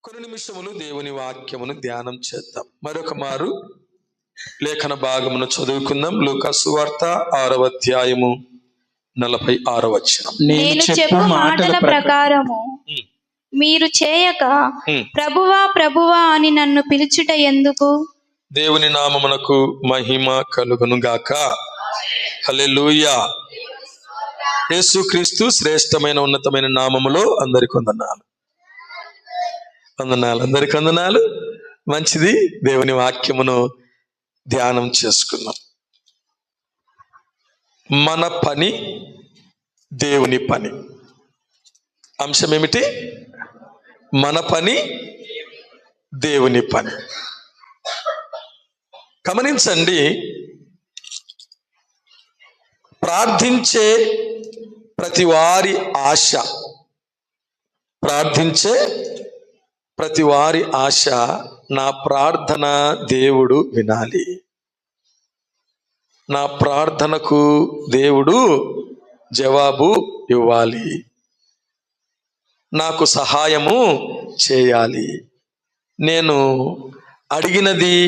కొన్ని నిమిషములు దేవుని వాక్యమును ధ్యానం చేద్దాం. మరొక మారు లేఖన భాగమును చదువుకుందాం. లూకా సువార్త 6వ అధ్యాయము 46వ వచనం. నేను చెప్పు మాటల ప్రకారము మీరు చేయక ప్రభువా ప్రభువా అని నన్ను పిలుచుట ఎందుకు? దేవుని నామమునకు మహిమ కలుగును గాక. హల్లెలూయా. యేసుక్రీస్తు శ్రేష్టమైన ఉన్నతమైన నామములో అందరికి వందనాలు. అందరికి వందనాలు. మంచిది, దేవుని వాక్యమును ధ్యానం చేసుకుందాం. మన పని దేవుని పని. అంశం ఏమిటి? మన పని దేవుని పని. గమనించండి, ప్రార్థించే ప్రతి వారి ఆశ, నా ప్రార్థన దేవుడు వినాలి, నా ప్రార్థనకు దేవుడు జవాబు ఇవ్వాలి, నాకు సహాయము చేయాలి, నేను అడిగినది,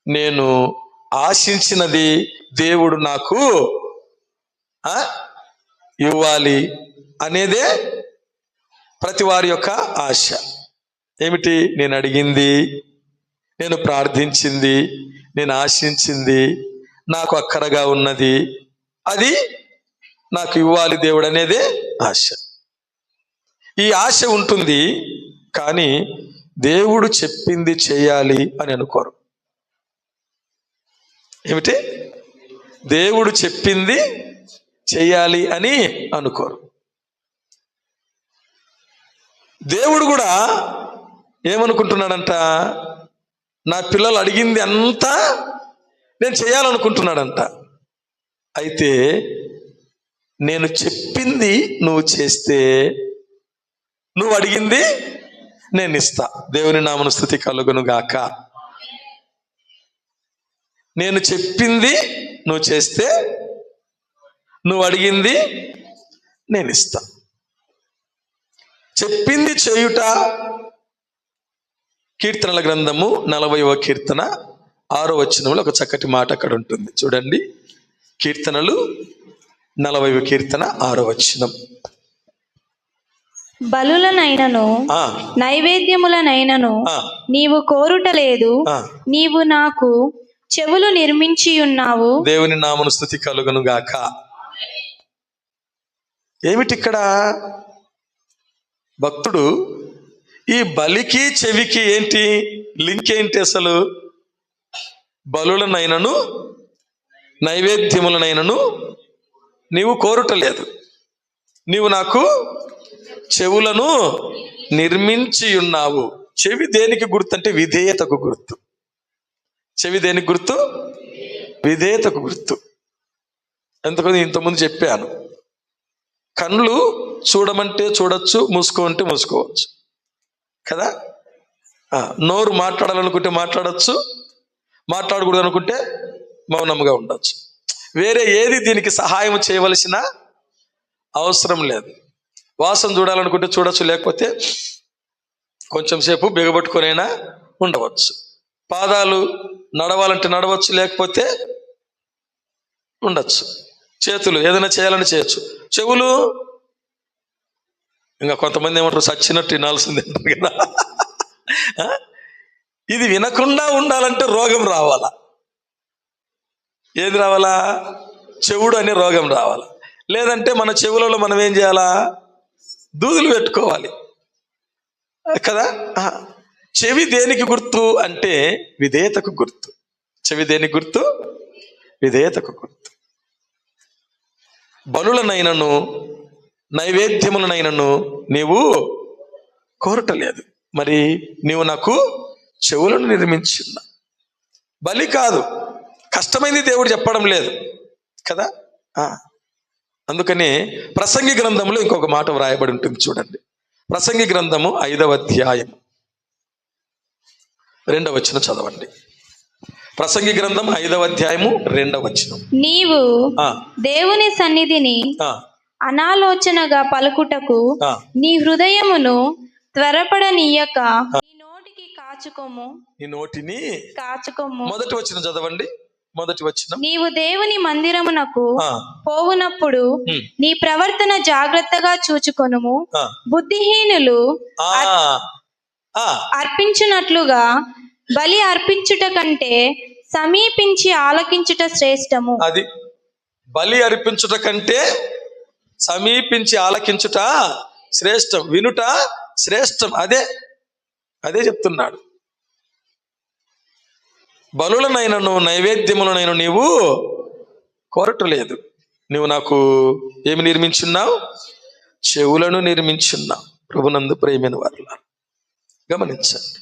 నేను ఆశించినది దేవుడు నాకు ఇవ్వాలి అనేదే ప్రతి వారి యొక్క ఆశ. ఏమిటి? నేను అడిగింది, నేను ప్రార్థించింది, నేను ఆశించింది, నాకు అక్కరగా ఉన్నది, అది నాకు ఇవ్వాలి దేవుడు అనేదే ఆశ. ఈ ఆశ ఉంటుంది, కానీ దేవుడు చెప్పింది చేయాలి అని అనుకోరు. ఏమిటి? దేవుడు చెప్పింది చేయాలి అని అనుకోరు. దేవుడు కూడా ఏమనుకుంటున్నాడంట? నా పిల్లలు అడిగింది అంతా నేను చేయాలనుకుంటున్నాడంట. అయితే నేను చెప్పింది నువ్వు చేస్తే నువ్వు అడిగింది నేను ఇస్తా. దేవుని నామమున స్తుతి కలుగును గాక. నేను చెప్పింది నువ్వు చేస్తే నువ్వు అడిగింది నేను ఇస్తా. చెప్పింది చేయుట. కీర్తనల గ్రంథము 40వ కీర్తన 6వ వచనంలో ఒక చక్కటి మాట అక్కడ ఉంటుంది. చూడండి, కీర్తనలు 40వ కీర్తన 6వ వచనం. బలులనైనను నైవేద్యములనైనను నీవు కోరుటలేదు, నీవు నాకు చెవులు నిర్మించి ఉన్నావు. దేవుని నామమున స్తుతి కలుగును గాక. ఏమిటిక్కడ భక్తుడు ఈ బలికి చెవికి ఏంటి లింక్? ఏంటి అసలు? బలులనైనను నైవేద్యములనైనను నీవు కోరుటలేదు, నీవు నాకు చెవులను నిర్మించి ఉన్నావు. చెవి దేనికి గుర్తు అంటే విధేయతకు గుర్తు. చెవి దేనికి గుర్తు? విధేయతకు గుర్తు. ఎందుకని ఇంతకుముందు చెప్పాను, కళ్ళు చూడమంటే చూడొచ్చు, మూసుకోమంటే మూసుకోవచ్చు కదా. నోరు మాట్లాడాలనుకుంటే మాట్లాడచ్చు, మాట్లాడకూడదు అనుకుంటే మౌనంగా ఉండొచ్చు. వేరే ఏది దీనికి సహాయం చేయవలసిన అవసరం లేదు. వాసన చూడాలనుకుంటే చూడొచ్చు, లేకపోతే కొంచెం సేపు బిగబట్టుకొనైనా ఉండవచ్చు. పాదాలు నడవాలంటే నడవచ్చు, లేకపోతే ఉండొచ్చు. చేతులు ఏదైనా చేయాలని చేయొచ్చు. చెవులు ఇంకా కొంతమంది ఏమంటారు, చచ్చినట్టు వినాల్సింది అంటారు కదా. ఇది వినకుండా ఉండాలంటే రోగం రావాలా? ఏది రావాలా? చెవుడు అనే రోగం రావాలా? లేదంటే మన చెవులలో మనం ఏం చేయాలా? దూదులు పెట్టుకోవాలి కదా. చెవి దేనికి గుర్తు అంటే విధేయతకు గుర్తు. చెవి దేనికి గుర్తు? విధేయతకు గుర్తు. బలులనైనను నైవేద్యములనైనను నీవు కోరటలేదు, మరి నీవు నాకు చెవులను నిర్మించున్నా. బలి కాదు, కష్టమైంది దేవుడు చెప్పడం లేదు కదా. అందుకని ప్రసంగి గ్రంథంలో ఇంకొక మాట వ్రాయబడి ఉంటుంది. చూడండి, ప్రసంగి గ్రంథము 5వ అధ్యాయం 2వ వచనం చదవండి. ప్రసంగి గ్రంథం 5వ అధ్యాయము 2వ వచనం. నీవు దేవుని సన్నిధిని అనాలోచనగా పలుకుటకు నీ హృదయమును త్వరపడనీయక నీ నోటికి నీ నోటిని కాచుకొమ్ము. మొదటి వచనం చదవండి. మొదటి వచనం. నీవు దేవుని మందిరమునకు ఆ. పోవునప్పుడు నీ ప్రవర్తన జాగ్రత్తగా చూచుకొనుము. ఆ. బుద్ధిహీనులు ఆ. ఆ. అర్పించునట్లుగా బలి అర్పించుట కంటే సమీపించి ఆలకించుట శ్రేష్టము. అది బలి అర్పించుట కంటే సమీపించి ఆలకించుట శ్రేష్టం, వినుట శ్రేష్టం. అదే చెప్తున్నాడు. బలులనైనను నైవేద్యములనైనా నీవు కోరటలేదు. నువ్వు నాకు ఏమి నిర్మించున్నావు? చెవులను నిర్మించున్నావు. ప్రభునందు ప్రియమైన వారులారా, గమనించండి.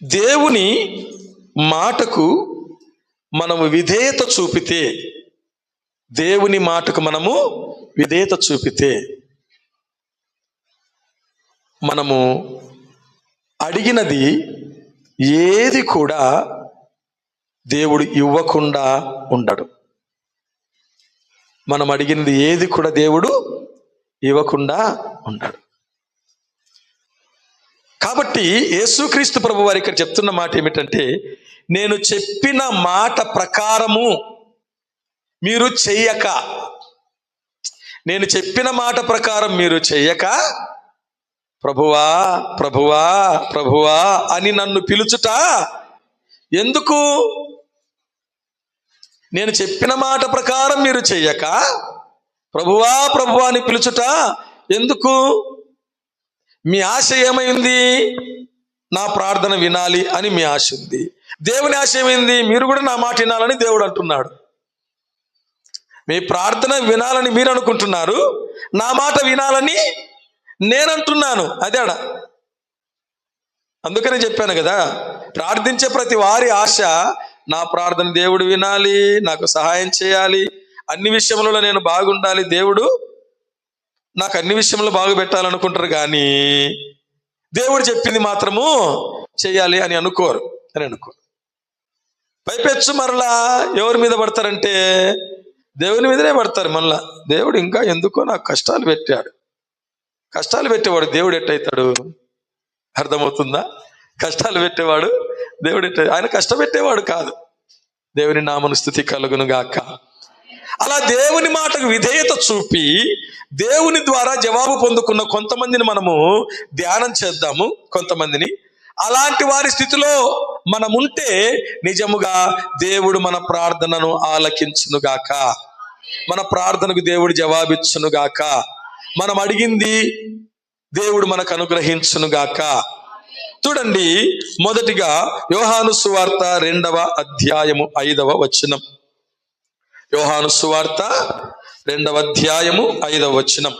దేవుని మాటకు మనము విధేయత చూపితే, దేవుని మాటకు మనము విధేయత చూపితే, మనము అడిగినది ఏది కూడా దేవుడు ఇవ్వకుండా ఉండడు. మనం అడిగినది ఏది కూడా దేవుడు ఇవ్వకుండా ఉండడు. కాబట్టి యేసుక్రీస్తు ప్రభు వారు ఇక్కడ చెప్తున్న మాట ఏమిటంటే, నేను చెప్పిన మాట ప్రకారము మీరు చెయ్యక, నేను చెప్పిన మాట ప్రకారం మీరు చెయ్యక, ప్రభువా ప్రభువా ప్రభువా అని నన్ను పిలుచుట ఎందుకు? నేను చెప్పిన మాట ప్రకారం మీరు చెయ్యక ప్రభువా ప్రభువా అని పిలుచుట ఎందుకు? మీ ఆశ ఏమైంది? నా ప్రార్థన వినాలి అని మీ ఆశ ఉంది. దేవుని ఆశ ఏమైంది? మీరు కూడా నా మాట వినాలని దేవుడు అంటున్నాడు. మీ ప్రార్థన వినాలని మీరు అనుకుంటున్నారు, నా మాట వినాలని నేనంటున్నాను. అదేడ అందుకనే చెప్పాను కదా, ప్రార్థించే ప్రతి వారి ఆశ నా ప్రార్థన దేవుడు వినాలి, నాకు సహాయం చేయాలి, అన్ని విషయంలో నేను బాగుండాలి, దేవుడు నాకు అన్ని విషయంలో బాగు పెట్టాలనుకుంటారు. కానీ దేవుడు చెప్పింది మాత్రము చెయ్యాలి అని అనుకోరు. పైపెచ్చు మరలా ఎవరి మీద పడతారంటే దేవుని మీదనే పడతారు. మళ్ళా దేవుడు ఇంకా ఎందుకో నాకు కష్టాలు పెట్టాడు. కష్టాలు పెట్టేవాడు దేవుడు ఎట్టయితాడు? అర్థమవుతుందా? కష్టాలు పెట్టేవాడు దేవుడు ఆయన కష్టపెట్టేవాడు కాదు. దేవుని నామను స్తుతి కలుగును గాక. అలా దేవుని మాటకు విధేయత చూపి దేవుని ద్వారా జవాబు పొందుకున్న కొంతమందిని మనము ధ్యానం చేద్దాము. కొంతమందిని అలాంటి వారి స్థితిలో మనముంటే నిజముగా దేవుడు మన ప్రార్థనను ఆలకించునుగాక, మన ప్రార్థనకు దేవుడు జవాబిచ్చునుగాక, మనం అడిగింది దేవుడు మనకు అనుగ్రహించునుగాక. చూడండి, మొదటిగా యోహాను సువార్త 2వ అధ్యాయము 5వ వచనం. యోహాను సువార్త 2వ అధ్యాయము 5వ వచనం.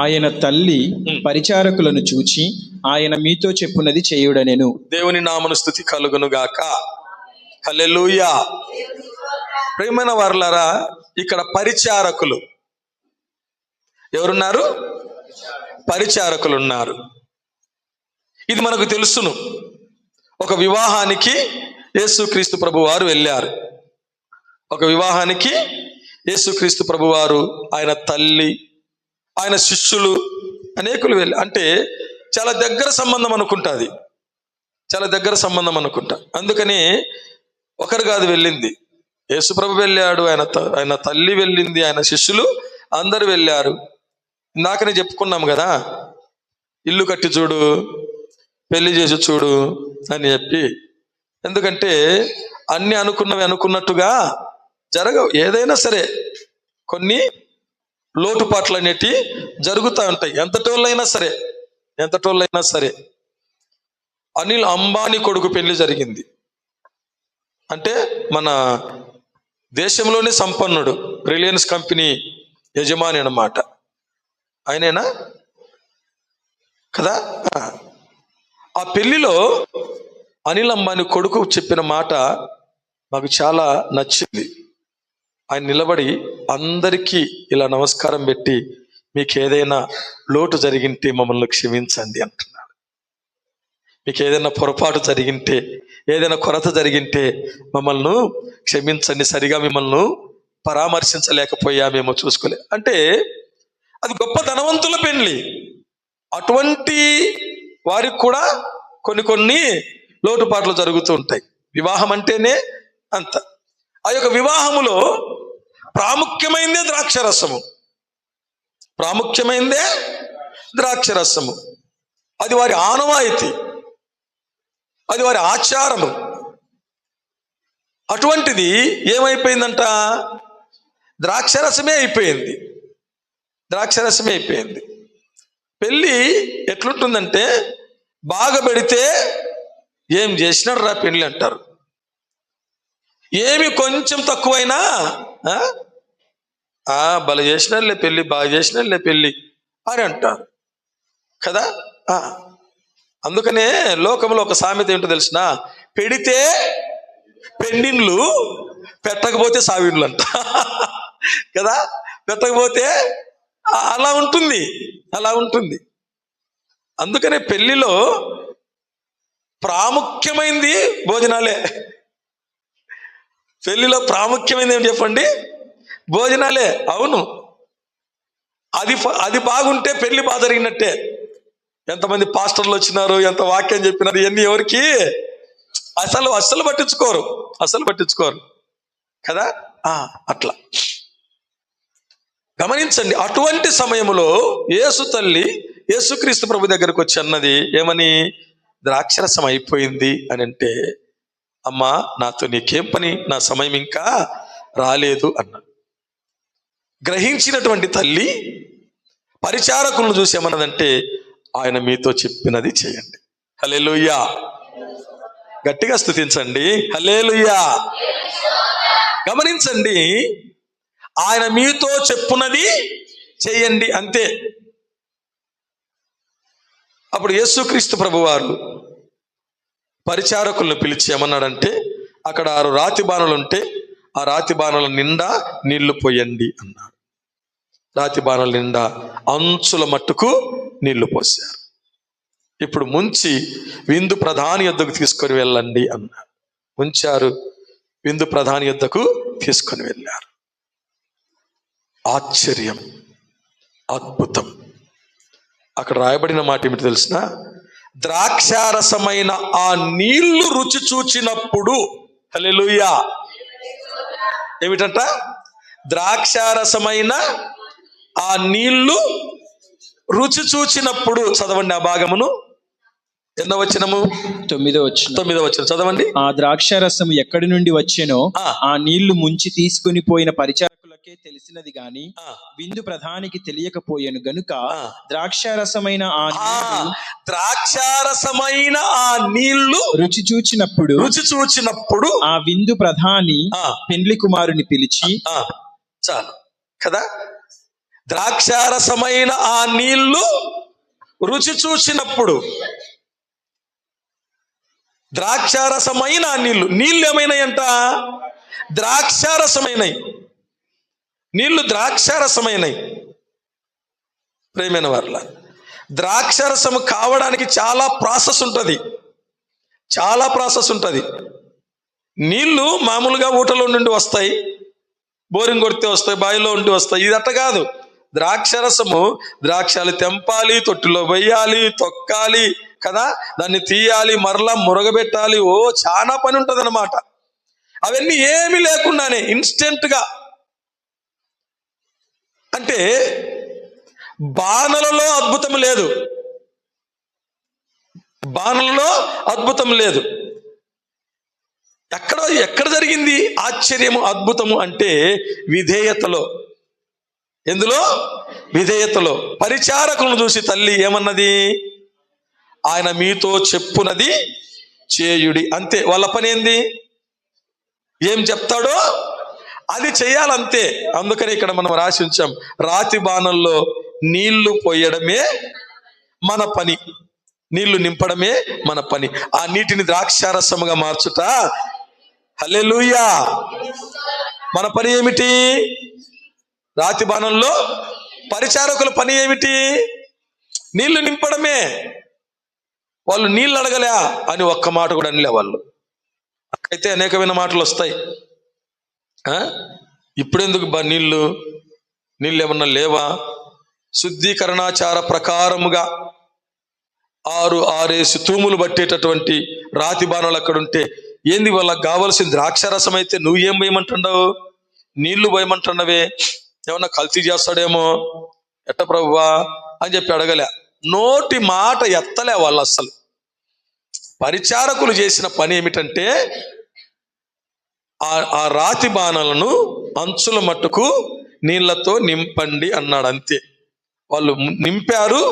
ఆయన తల్లి పరిచారకులను చూచి ఆయన మీతో చెప్పున్నది చేయుడనెను. దేవుని నామను స్తుతి కలుగును గాక. హల్లెలూయా. ప్రియమైన వారలారా, ఇక్కడ పరిచారకులు ఎవరున్నారు? పరిచారకులు ఉన్నారు. ఇది మనకు తెలుసును. ఒక వివాహానికి యేసుక్రీస్తు ప్రభు వారు వెళ్ళారు. ఒక వివాహానికి యేసుక్రీస్తు ప్రభు వారు, ఆయన తల్లి, ఆయన శిష్యులు అనేకులు వెళ్ళి, అంటే చాలా దగ్గర సంబంధం అనుకుంటుంది, చాలా దగ్గర సంబంధం అనుకుంటా. అందుకని ఒకరు కాదు వెళ్ళింది, యేసు ప్రభు వెళ్ళాడు, ఆయన తల్లి వెళ్ళింది, ఆయన శిష్యులు అందరు వెళ్ళారు. ఇందాకనే చెప్పుకున్నాం కదా, ఇల్లు కట్టి చూడు, పెళ్లి చేసి చూడు అని చెప్పి. ఎందుకంటే అన్ని అనుకున్నవి అనుకున్నట్టుగా జరగవు. ఏదైనా సరే కొన్ని లోటుపాట్లు అనేటి జరుగుతూ ఉంటాయి. ఎంతటోళ్ళైనా సరే. అనిల్ అంబానీ కొడుకు పెళ్లి జరిగింది అంటే మన దేశంలోనే సంపన్నుడు, రిలయన్స్ కంపెనీ యజమాని అన్నమాట. ఆయనేనా కదా? ఆ పెళ్లిలో అనిల్ అంబానీ కొడుకు చెప్పిన మాట నాకు చాలా నచ్చింది. ఆయన నిలబడి అందరికీ ఇలా నమస్కారం పెట్టి, మీకు ఏదైనా లోటు జరిగింటే మమ్మల్ని క్షమించండి అంటున్నాడు. మీకు ఏదైనా పొరపాటు జరిగింటే, ఏదైనా కొరత జరిగింటే మమ్మల్ని క్షమించండి, సరిగా మిమ్మల్ని పరామర్శించలేకపోయామేమో చూసుకోలే అంటే అది గొప్ప ధనవంతుల పెళ్లి. అటువంటి వారికి కూడా కొన్ని లోటుపాట్లు జరుగుతూ ఉంటాయి. వివాహం అంటేనే అంత. ఆ యొక్క వివాహములో ప్రాముఖ్యమైనదే ద్రాక్షరసము. ప్రాముఖ్యమైనదే ద్రాక్షరసము. అది వారి ఆనవాయితీ, అది వారి ఆచారము. అటువంటిది ఏమైపోయిందంట? ద్రాక్షరసమే అయిపోయింది. ద్రాక్షరసమే అయిపోయింది. పెళ్ళి ఎట్లుంటుందంటే, బాగా పెడితే ఏం చేసినాడు రా పెళ్ళి అంటారు. ఏమి కొంచెం తక్కువైనా భలే చేసినాడులే పెళ్ళి, బాగా చేసినాడులే పెళ్ళి అని అంటారు కదా. అందుకనే లోకంలో ఒక సామెత ఏంటో తెలిసిన, పెడితే పెండిండ్లు, పెట్టకపోతే సావిండ్లు అంట కదా. పెట్టకపోతే అలా ఉంటుంది, అలా ఉంటుంది. అందుకనే పెళ్లిలో ప్రాముఖ్యమైనది భోజనాలే. పెళ్లిలో ప్రాముఖ్యమైనది ఏమి చెప్పండి? భోజనాలే. అవును, అది బాగుంటే పెళ్లి బాగా జరిగినట్టే. ఎంతమంది పాస్టర్లు వచ్చినారు, ఎంత వాక్యం చెప్పినారు, ఇవన్నీ ఎవరికి అస్సలు పట్టించుకోరు కదా. అట్లా గమనించండి. అటువంటి సమయంలో యేసు తల్లి యేసుక్రీస్తు ప్రభు దగ్గరకు వచ్చి అన్నది ఏమని? ద్రాక్షరసం అయిపోయింది అని అంటే, అమ్మా నాతో నీకేం పని, నా సమయం ఇంకా రాలేదు అన్నాడు. గ్రహించినటువంటి తల్లి పరిచారకులను చూసి ఏమన్నదంటే, ఆయన మీతో చెప్పినది చేయండి. హల్లెలూయా, గట్టిగా స్తుతించండి. హల్లెలూయా. గమనించండి, ఆయన మీతో చెప్పునది చేయండి, అంతే. అప్పుడు యేసుక్రీస్తు ప్రభువారు పరిచారకులను పిలిచి ఏమన్నాడంటే, అక్కడ 6 రాతి బాణలు ఉంటే ఆ రాతి బాణల నిండా నీళ్లు పోయండి అన్నాడు. రాతి బాణల నిండా అంచుల మట్టుకు నీళ్లు పోశారు. ఇప్పుడు ముంచి విందు ప్రధాని యొద్దకు తీసుకొని వెళ్ళండి అన్నాడు. ముంచారు, విందు ప్రధాని యొద్దకు తీసుకొని వెళ్ళారు. ఆశ్చర్యం, అద్భుతం. అక్కడ రాయబడిన మాట ఏమిటి తెలిసిన? ద్రాక్షారసమైన ఆ నీళ్లు రుచి చూచినప్పుడు, హల్లెలూయా, ఏమిటంట? ద్రాక్షారసమైన ఆ నీళ్లు రుచి చూచినప్పుడు. చదవండి ఆ భాగమును. ఎన్నో వచనము? 9వ వచనం చదవండి. ఆ ద్రాక్షారసము ఎక్కడి నుండి వచ్చెనో ఆ నీళ్లు ముంచి తీసుకుని పోయిన పరిచారకులకే తెలిసినది గాని విందు ప్రధానికి తెలియకపోయాను గనుక ద్రాక్షారసమైన ఆ నీళ్లు రుచి చూచినప్పుడు ఆ విందు ప్రధాని పెండ్లి కుమారుని పిలిచి. చాలు కదా. ద్రాక్షారసమైన ఆ నీళ్లు రుచి చూసినప్పుడు, ద్రాక్షారసమైన ఆ నీళ్లు ఏమైనాయంట? ద్రాక్షారసమైనవి. నీళ్లు ద్రాక్షారసమైనవి. ప్రేమైన వారల, ద్రాక్షారసము కావడానికి చాలా ప్రాసెస్ ఉంటుంది. నీళ్లు మామూలుగా ఊటలో నుండి వస్తాయి, బోరింగ్ కొడితే వస్తాయి, బావిలో ఉండి వస్తాయి. ఇది అట్ట కాదు. ద్రాక్షరసము, ద్రాక్షలు తెంపాలి, తొట్టిలో వేయాలి, తొక్కాలి కదా, దాన్ని తీయాలి, మరలా మురగబెట్టాలి. చాలా పని ఉంటుంది అన్నమాట. అవన్నీ ఏమీ లేకుండానే ఇన్స్టెంట్గా, అంటే బాణలలో అద్భుతం లేదు. ఎక్కడ జరిగింది ఆశ్చర్యము, అద్భుతము అంటే విధేయతలో. ఎందులో? విధేయతలో. పరిచారకులను చూసి తల్లి ఏమన్నది? ఆయన మీతో చెప్పునది చేయుడి, అంతే. వాళ్ళ పని ఏంది? ఏం చెప్తాడో అది చేయాలంతే. అందుకని ఇక్కడ మనం రాసి ఉంచాం, రాతి బాణల్లో నీళ్లు పోయడమే మన పని, నీళ్లు నింపడమే మన పని. ఆ నీటిని ద్రాక్షారసముగా మార్చుట. హల్లెలూయా. మన పని ఏమిటి? రాతి బాణంలో పరిచారకుల పని ఏమిటి? నీళ్లు నింపడమే. వాళ్ళు నీళ్ళు అడగలే అని ఒక్క మాట కూడా అనలే వాళ్ళు. అయితే అనేకమైన మాటలు వస్తాయి. ఇప్పుడెందుకు నీళ్ళు ఏమన్నా లేవా? శుద్ధీకరణాచార ప్రకారముగా 6 తూములు పట్టేటటువంటి రాతి బాణాలు అక్కడ ఉంటే, ఏంది వాళ్ళకి కావలసిన ద్రాక్షరసం అయితే నువ్వేం పోయమంటున్నావు? నీళ్లు పోయమంటున్నవే, ఏమన్నా కల్తీ చేస్తాడేమో, ఎట్ట ప్రభువా అని చెప్పి అడగలే. నోటి మాట ఎత్తలే వాళ్ళు. అస్సలు పరిచారకులు చేసిన పని ఏమిటంటే ఆ రాతి బాణాలను అంచుల మట్టుకు నీళ్లతో నింపండి అన్నాడు, అంతే. వాళ్ళు నింపారు,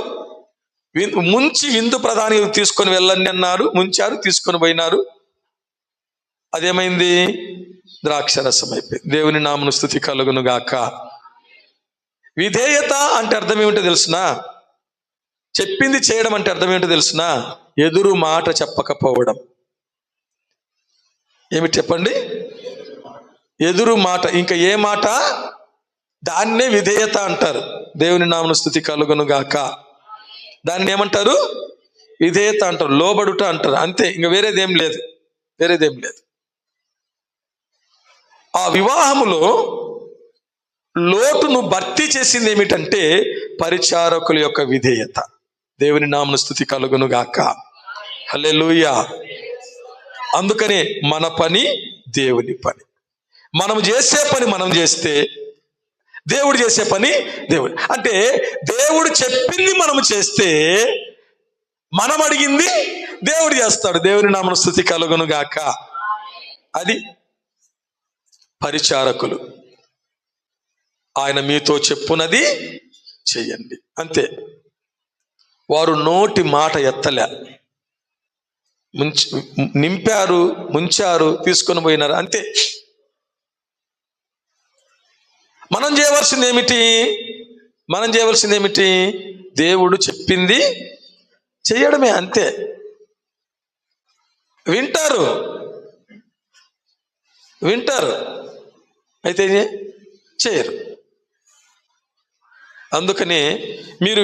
ముంచి విందు ప్రధాని తీసుకొని వెళ్ళండి అన్నారు, ముంచారు, తీసుకొని పోయినారు. అదేమైంది? ద్రాక్షరసం అయిపోయింది. దేవుని నామమున స్తుతి కలుగును గాక. విధేయత అంటే అర్థం ఏమిటో తెలుసునా? చెప్పింది చేయడం అంటే అర్థం ఏమిటో తెలుసునా? ఎదురు మాట చెప్పకపోవడం. ఏమిటి చెప్పండి? ఎదురు మాట. ఇంకా ఏ మాట? దాన్నే విధేయత అంటారు. దేవుని నామమున స్తుతి కలుగును గాక. దాన్ని ఏమంటారు? విధేయత అంటారు, లోబడుట అంటారు, అంతే. ఇంకా వేరేదేం లేదు, వేరేదేం లేదు. ఆ వివాహములో లోటును భర్తీ చేసింది ఏమిటంటే పరిచారకుల యొక్క విధేయత. దేవుని నామమున స్తుతి కలుగును గాక. హల్లెలూయా. అందుకనే మన పని దేవుని పని. మనం చేసే పని మనం చేస్తే, దేవుడు చేసే పని దేవుడు. అంటే దేవుడు చెప్పింది మనం చేస్తే, మనం అడిగింది దేవుడు చేస్తాడు. దేవుని నామమున స్తుతి కలుగును గాక. అది పరిచారకులు. ఆయన మీతో చెప్పునది చెయ్యండి, అంతే. వారు నోటి మాట ఎత్తలే, నింపారు, ముంచారు, తీసుకొని పోయినారు, అంతే. మనం చేయవలసింది ఏమిటి? మనం చేయవలసింది ఏమిటి? దేవుడు చెప్పింది చెయ్యడమే, అంతే. వింటారు అయితే చేయరు. అందుకని మీరు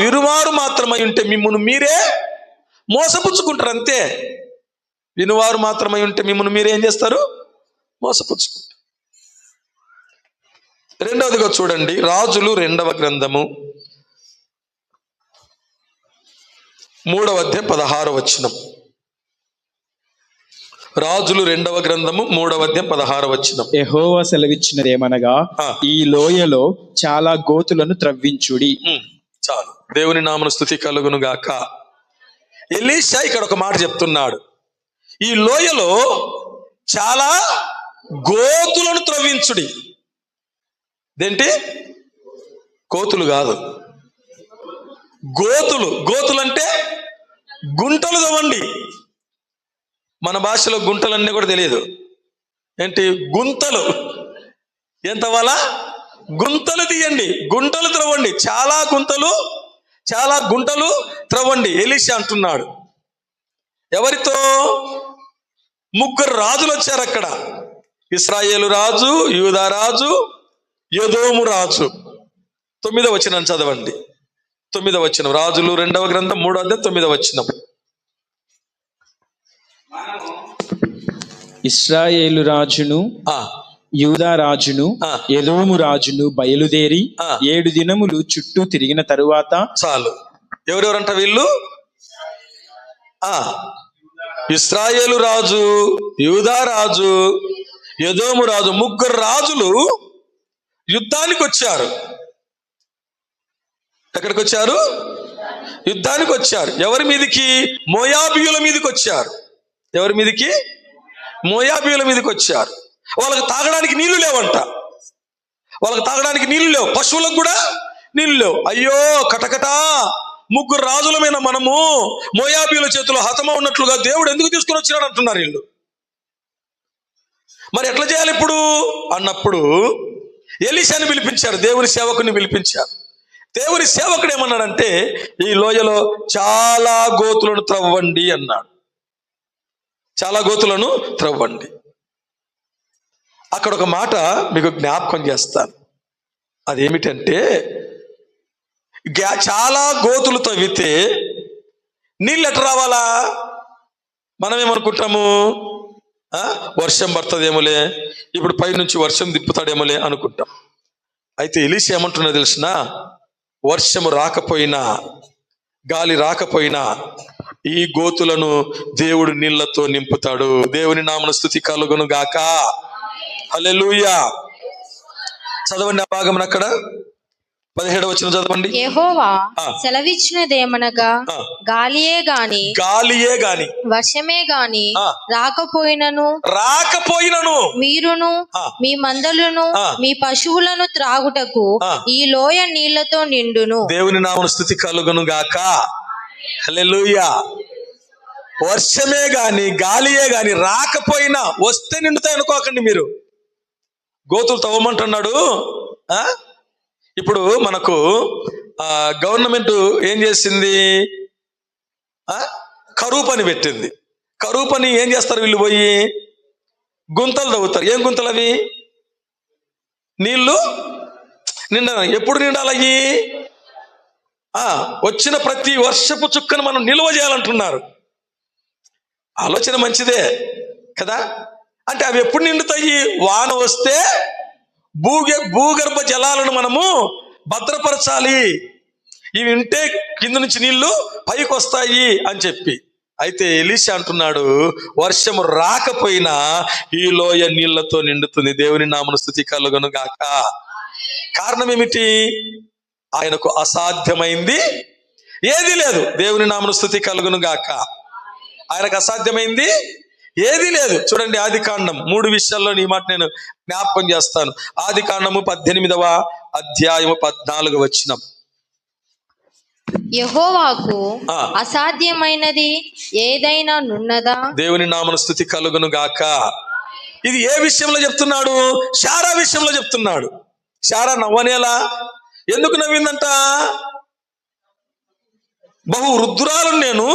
వినువారు మాత్రమై ఉంటే మిమ్మును మీరే మోసపుచ్చుకుంటారు, అంతే. వినువారు మాత్రమై ఉంటే మిమ్మును మీరే ఏం చేస్తారు? మోసపుచ్చుకుంటారు. రెండవదిగా చూడండి, రాజులు 2వ గ్రంథము 3వ అధ్యాయం 16వ వచనం. రాజులు 2వ గ్రంథము 3వ అధ్యాయం 16వ వచనం. యెహోవా సెలవిచ్చినదేమనగా, ఈ లోయలో చాలా గోతులను త్రవ్వించుడి. చాలు. దేవుని నామమున స్తుతి కలుగును గాక. ఎలీషా ఇక్కడ ఒక మాట చెప్తున్నాడు, ఈ లోయలో చాలా గోతులను త్రవ్వించుడి. దేంటి? కోతులు కాదు, గోతులు అంటే గుంటలు తవ్వండి. మన భాషలో గుంటలన్నీ కూడా తెలియదు. ఏంటి? గుంతలు. ఏం తవ్వాలా? గుంతలు తీయండి, గుంటలు త్రవ్వండి, చాలా గుంటలు త్రవ్వండి. ఎలీషా అంటున్నాడు. ఎవరితో? 3 రాజులు వచ్చారు అక్కడ. ఇశ్రాయేలు రాజు, యూదా రాజు, ఎదోము రాజు. 9వ వచనం చదవండి. 9వ వచనం, రాజులు 2వ గ్రంథం 3వ అధ్యాయం 9వ వచనం. ఇశ్రాయేలు రాజును, యూదా రాజును, ఎదోము రాజును బయలుదేరి 7 దినములు చుట్టూ తిరిగిన తరువాత. చాలు. ఎవరెవరంట వీళ్ళు? ఇశ్రాయేలు రాజు, యూదా రాజు, ఎదోము రాజు, 3 రాజులు యుద్ధానికి వచ్చారు. ఎక్కడికి వచ్చారు? యుద్ధానికి వచ్చారు. ఎవరి మీదకి? మోయాబీయుల మీదకి వచ్చారు. ఎవరి మీదకి? మోయాబీయుల మీదకి వచ్చారు. వాళ్ళకి తాగడానికి నీళ్లు లేవంట. పశువులకు కూడా నీళ్లు లేవు. అయ్యో కటకటా, 3 రాజులమైన మనము మోయాబీయుల చేతిలో హతమ ఉన్నట్లుగా దేవుడు ఎందుకు తీసుకొని వచ్చినాడు అంటున్నారు వీళ్ళు. మరి ఎట్లా చేయాలి ఇప్పుడు అన్నప్పుడు ఎలీషాని పిలిపించారు, దేవుని సేవకుని పిలిపించారు. దేవుని సేవకుడు ఏమన్నాడంటే, ఈ లోయలో చాలా గోతులను త్రవ్వండి అన్నాడు. చాలా గోతులను త్రవ్వండి. అక్కడ ఒక మాట మీకు జ్ఞాపకం చేస్తాను. అదేమిటంటే, చాలా గోతులు తవ్వితే నీళ్ళు ఎట్లా రావాలా? మనం ఏమనుకుంటాము, వర్షం పడుతుందేమోలే, ఇప్పుడు పైనుంచి వర్షం దిప్పుతాడేమోలే అనుకుంటాం. అయితే ఎలీషా ఏమంటున్నా తెలిసినా, వర్షము రాకపోయినా, గాలి రాకపోయినా ఈ గోతులను దేవుడు నీళ్లతో నింపుతాడు. దేవుని నామమున స్తుతి కలుగును గాక. హల్లెలూయా. చదవండి ఆ భాగం అక్కడ 17వ వచనం చదవండి. యెహోవా సెలవిచ్చినదేమనగా, గాలియే గాని వర్షమే గాని రాకపోయినను మీరును మీ మందలను మీ పశువులను త్రాగుటకు ఈ లోయ నీళ్లతో నిండును. దేవుని నామమున స్తుతి కలుగును గాక. హల్లెలూయా. వర్షమే గాని గాలియే గాని రాకపోయినా, వస్తే నిండుతాయి అనుకోకండి మీరు. గోతులు తవ్వమంటున్నాడు. ఇప్పుడు మనకు గవర్నమెంట్ ఏం చేసింది? కరువు పని పెట్టింది. కరువు పని ఏం చేస్తారు వీళ్ళు? పోయి గుంతలు తవ్వుతారు. ఏం గుంతలు అవి? నీళ్లు నిండాలి. ఎప్పుడు నిండాలి? వచ్చిన ప్రతి వర్షపు చుక్కను మనం నిల్వ చేయాలంటున్నారు. ఆలోచన మంచిదే కదా. అంటే అవి ఎప్పుడు నిండుతాయి? వాన వస్తే భూగర్భ జలాలను మనము భద్రపరచాలి. ఇవి ఉంటే కింద నుంచి నీళ్లు పైకి వస్తాయి అని చెప్పి. అయితే ఎలీషా అంటున్నాడు, వర్షము రాకపోయినా ఈ లోయ నీళ్లతో నిండుతుంది. దేవుని నామమున స్తుతి కలుగును గాక. కారణం ఏమిటి? ఆయనకు అసాధ్యమైంది ఏది లేదు. దేవుని నామమున స్తుతి కలుగును గాక. ఆయనకు అసాధ్యమైంది ఏది లేదు. చూడండి, ఆదికాండం 3 విషయాల్లో ఈ మాట నేను జ్ఞాపకం చేస్తాను. ఆదికాండము 18వ అధ్యాయము 14వ వచనం. యెహోవాకు అసాధ్యమైనది ఏదైనా నున్నదా? దేవుని నామమున స్తుతి కలుగును గాక. ఇది ఏ విషయంలో చెప్తున్నాడు? శారా విషయంలో చెప్తున్నాడు. శారా నవ్వనేలా? ఎందుకు నవ్విందంట? బహు వృద్ధురాలు నేను,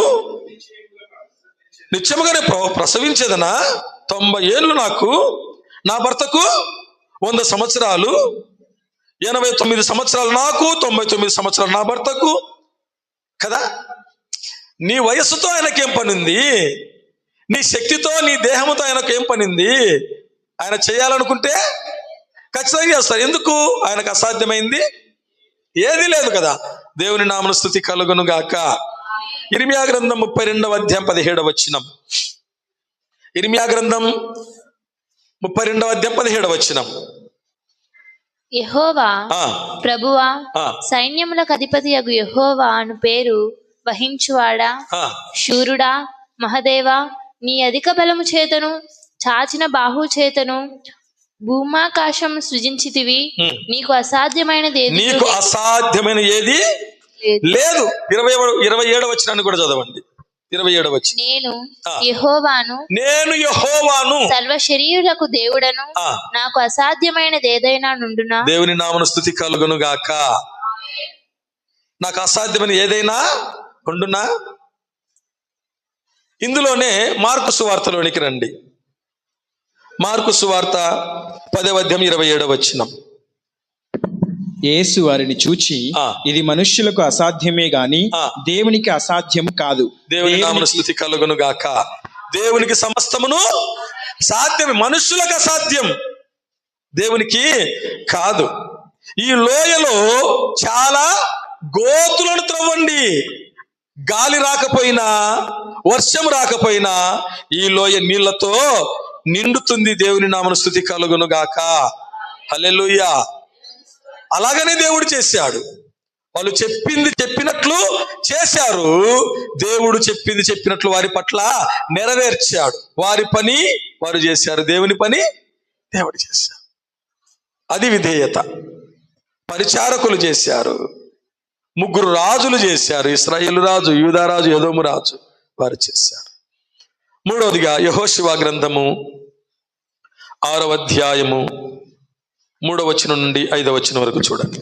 నిత్యముగానే ప్రసవించేదనా? 90 ఏళ్ళు నాకు, నా భర్తకు 100 సంవత్సరాలు, 89 సంవత్సరాలు నాకు, 99 సంవత్సరాలు నా భర్తకు కదా. నీ వయస్సుతో ఆయనకేం పనింది? నీ శక్తితో, నీ దేహంతో ఆయనకేం పనింది? ఆయన చేయాలనుకుంటే ఖచ్చితంగా చేస్తారు. ఎందుకు? ఆయనకు అసాధ్యమైంది ఏది లేదు కదా. దేవుని నామమున స్తుతి కలుగును గాక. ఇర్మియా గ్రంథం 32వ అధ్యాయం 17వ వచనం. ఇర్మియా గ్రంథం 32వ అధ్యాయం 17వ వచనం. యెహోవా ప్రభువా, సైన్యములకు అధిపతియగు యెహోవా అను పేరు వహించువాడా, శూరుడా, మహదేవా, నీ అధిక బలము చేతను చాచిన బాహు చేతను భూమాకాశం సృజించితివి. నీకు అసాధ్యమైనది ఏది లేదు. 27వ వచనాన్ని కూడా చదవండి. 27వ వచనం. నేను యెహోవాను సర్వ శరీరులకు దేవుడను, నాకు అసాధ్యమైనది ఏదైనా నుండునా? దేవుని నామమున స్తుతి కలుగును గాక. నాకు అసాధ్యమైన ఏదైనా ఉండునా? ఇందులోనే మార్కు సువార్తలోనికి రండి. మార్కు సువార్త 10వ అధ్యాయం 27వ వచనం. యేసు వారిని చూచి, ఇది మనుష్యులకు అసాధ్యమే గాని దేవునికి అసాధ్యం కాదు. దేవుని నామమున స్తుతి కలుగును గాక. దేవునికి సమస్తమును సాధ్యమే. మనుష్యులకు అసాధ్యం, దేవునికి కాదు. ఈ లోయలో చాలా గోతులను త్రవ్వండి. గాలి రాకపోయినా, వర్షం రాకపోయినా ఈ లోయ నీళ్లతో నిండుతుంది. దేవుని నామమున స్తుతి కలుగును గాక. హల్లెలూయా. అలాగనే దేవుడు చేశాడు. వాళ్ళు చెప్పినట్లు చేశారు. దేవుడు చెప్పినట్లు వారి పట్ల నెరవేర్చాడు. వారి పని వారు చేశారు, దేవుని పని దేవుడు చేశారు. అది విధేయత. పరిచారకులు చేశారు. 3 రాజులు చేశారు. ఇశ్రాయేలు రాజు, యూదా రాజు, ఎదోము రాజు, వారు చేశారు. 3వదిగా యెహోషువ గ్రంథము 6వ అధ్యాయము 3వ వచనం నుండి 5వ వచనం వరకు చూడండి.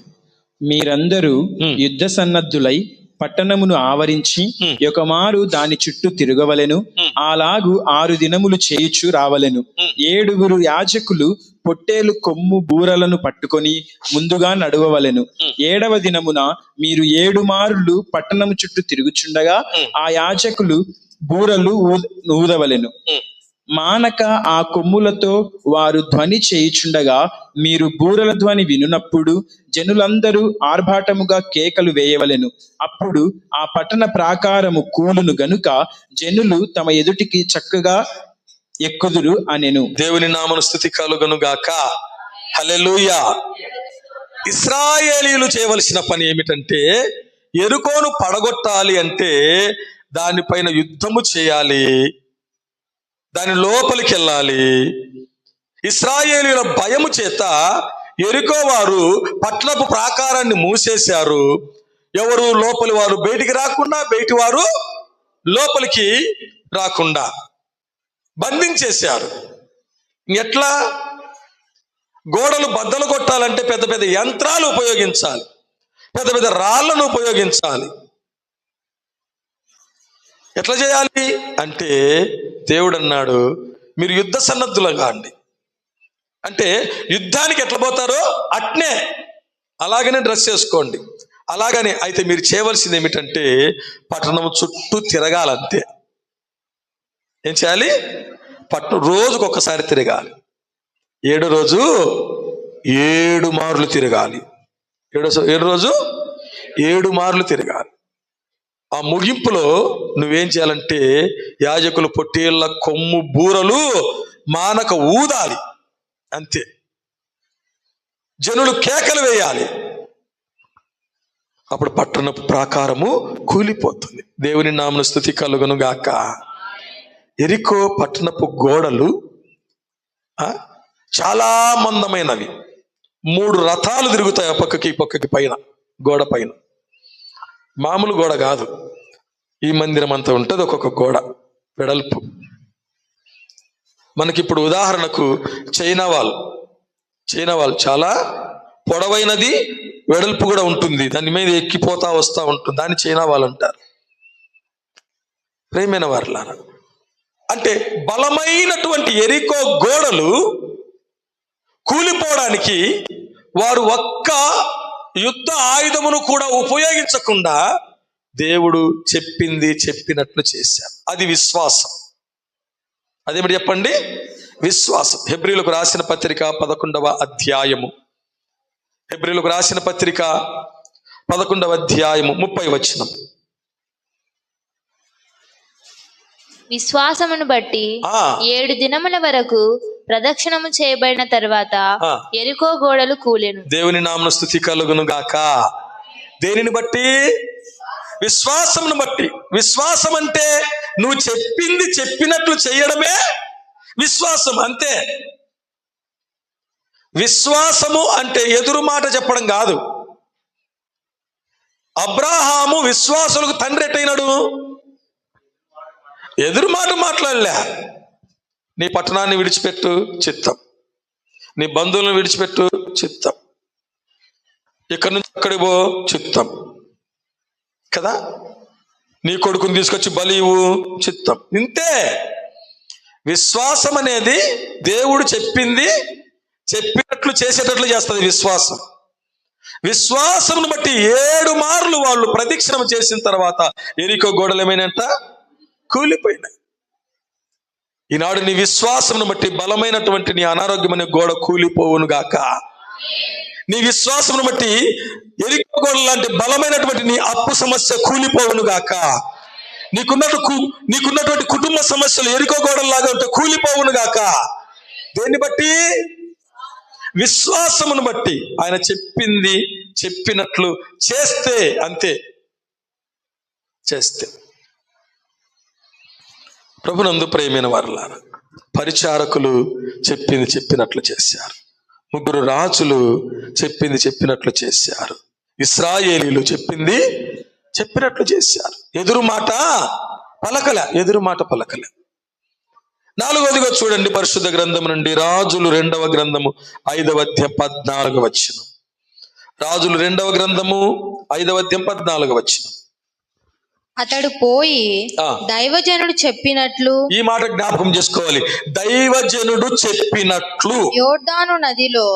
మీరందరూ యుద్ధ సన్నద్ధులై పట్టణమును ఆవరించి ఒకమారు దాని చుట్టూ తిరగవలెను. అలాగు 6 దినములు చేయుచు రావలెను. 7 యాజకులు పొట్టేలు కొమ్ము బూరలను పట్టుకొని ముందుగా నడువవలెను. 7వ దినమున మీరు 7 మారులు పట్టణము చుట్టూ తిరుగుచుండగా ఆ యాజకులు బూరలు ఊదవలెను. మానక ఆ కొమ్ములతో వారు ధ్వని చేయుచుండగా మీరు బూరల ధ్వని వినునప్పుడు జనులందరూ ఆర్భాటముగా కేకలు వేయవలెను. అప్పుడు ఆ పట్టణ ప్రాకారము కూలును గనుక జనులు తమ ఎదుటికి చక్కగా ఎక్కుదురు అనెను. దేవుని నామమున స్తుతి కలుగును గాక. హల్లెలూయా. ఇశ్రాయేలీయులు చేయవలసిన పని ఏమిటంటే, యెరికోను పడగొట్టాలి అంటే దానిపైన యుద్ధము చేయాలి, దాని లోపలికి వెళ్ళాలి. ఇశ్రాయేలీయుల భయము చేత యెరికో వారు పట్టణపు ప్రాకారాన్ని మూసేశారు. ఎవరు లోపలి వారు బయటికి రాకుండా, బయటి వారు లోపలికి రాకుండా బంధించేశారు. ఎట్లా? గోడలు బద్దలు కొట్టాలంటే పెద్ద పెద్ద యంత్రాలు ఉపయోగించాలి, పెద్ద పెద్ద రాళ్లను ఉపయోగించాలి. ఎట్లా చేయాలి అంటే దేవుడు అన్నాడు, మీరు యుద్ధ సన్నద్ధులుగా అండి. అంటే యుద్ధానికి ఎట్లా పోతారో అట్నే అలాగనే డ్రెస్ చేసుకోండి. అలాగనే అయితే మీరు చేయవలసింది ఏమిటంటే పట్టణం చుట్టూ తిరగాలంతే. ఏం చేయాలి? రోజుకు ఒక్కసారి తిరగాలి. 7 రోజు 7 మార్లు తిరగాలి. 7 రోజు 7 మార్లు తిరగాలి. ఆ ముగింపులో నువ్వేం చేయాలంటే యాజకులు పొట్టేళ్ల కొమ్ము బూరలు మానక ఊదాలి, అంతే. జనులు కేకలు వేయాలి. అప్పుడు పట్టణపు ప్రాకారము కూలిపోతుంది. దేవుని నామమున స్తుతి కలుగును గాక. యెరికో పట్టణపు గోడలు చాలా మందమైనవి. 3 రథాలు తిరుగుతాయి ఆ పక్కకి ఈ పక్కకి, పైన గోడ పైన. మామూలు గోడ కాదు, ఈ మందిరం అంతా ఉంటుంది ఒక్కొక్క గోడ వెడల్పు. మనకిప్పుడు ఉదాహరణకు చైనా వాల్ చాలా పొడవైనది, వెడల్పు కూడా ఉంటుంది. దాని మీద ఎక్కిపోతా వస్తూ ఉంటుంది, దాన్ని చైనా వాల్ అంటారు. ప్రేమైన వారలారా, అంటే బలమైనటువంటి యెరికో గోడలు కూలిపోవడానికి వారు ఒక్క యుద్ధ ఆయుధమును కూడా ఉపయోగించకుండా దేవుడు చెప్పింది చెప్పినట్లు చేశారు. అది విశ్వాసం. అదేమిటి చెప్పండి? విశ్వాసం. హెబ్రీయులకు రాసిన పత్రిక 11వ అధ్యాయము, హెబ్రీయులకు రాసిన పత్రిక 11వ అధ్యాయము 30వ వచనం. విశ్వాసమును బట్టి 7 దినముల వరకు ప్రదక్షిణము చేయబడిన తర్వాత యెరికో గోడలు కూలెను. దేవుని నామమున స్తుతి కలుగును గాక. దేనిని బట్టి? విశ్వాసమును బట్టి. విశ్వాసం అంటే నువ్వు చెప్పింది చెప్పినట్లు చేయడమే విశ్వాసం, అంతే. విశ్వాసము అంటే ఎదురు మాట చెప్పడం కాదు. అబ్రాహాము విశ్వాసులకు తండ్రి ఎట్టయినాడు? ఎదురు మాట మాట్లాడలే. నీ పట్టణాన్ని విడిచిపెట్టు, చిత్తం. నీ బంధువులను విడిచిపెట్టు, చిత్తం. ఇక్కడి నుంచి అక్కడికి పో, చిత్తం కదా. నీ కొడుకుని తీసుకొచ్చి బలి ఇవ్వు, చిత్తం. ఇంతే. విశ్వాసం అనేది దేవుడు చెప్పింది చెప్పినట్లు చేసేటట్లు చేస్తుంది విశ్వాసం. విశ్వాసమును బట్టి 7 మార్లు వాళ్ళు ప్రదక్షిణం చేసిన తర్వాత యెరికో గోడలు ఏమైనంట? కూలిపోయినాయి. ఈనాడు నీ విశ్వాసమును బట్టి బలమైనటువంటి నీ అనారోగ్యమైన గోడ కూలిపోవును గాక. నీ విశ్వాసమును బట్టి యెరికో గోడ లాంటి బలమైనటువంటి నీ అప్పు సమస్య కూలిపోవును గాక. నీకున్నటువంటి కుటుంబ సమస్యలు యెరికో గోడల్లాగా ఉంటే కూలిపోవును గాక. దేన్ని బట్టి? విశ్వాసమును బట్టి. ఆయన చెప్పింది చెప్పినట్లు చేస్తే, అంతే. చేస్తే. ప్రభునందు ప్రియమైన వారలారా, పరిచారకులు చెప్పింది చెప్పినట్లు చేశారు. 3 రాజులు చెప్పింది చెప్పినట్లు చేశారు. ఇశ్రాయేలీయులు చెప్పింది చెప్పినట్లు చేశారు. ఎదురు మాట పలకలే. 4వదిగా చూడండి, పరిశుద్ధ గ్రంథం నుండి రాజులు 2వ గ్రంథము 5వ అధ్యాయం 14వ వచనం. రాజులు 2వ గ్రంథము 5వ అధ్యాయం 14వ వచనం. అతడు పోయి దైవజనుడు చెప్పినట్లు, ఈ మాట జ్ఞాపకం చేసుకోవాలి, దైవజనుడు చెప్పినట్లు యోర్దాను నదిలో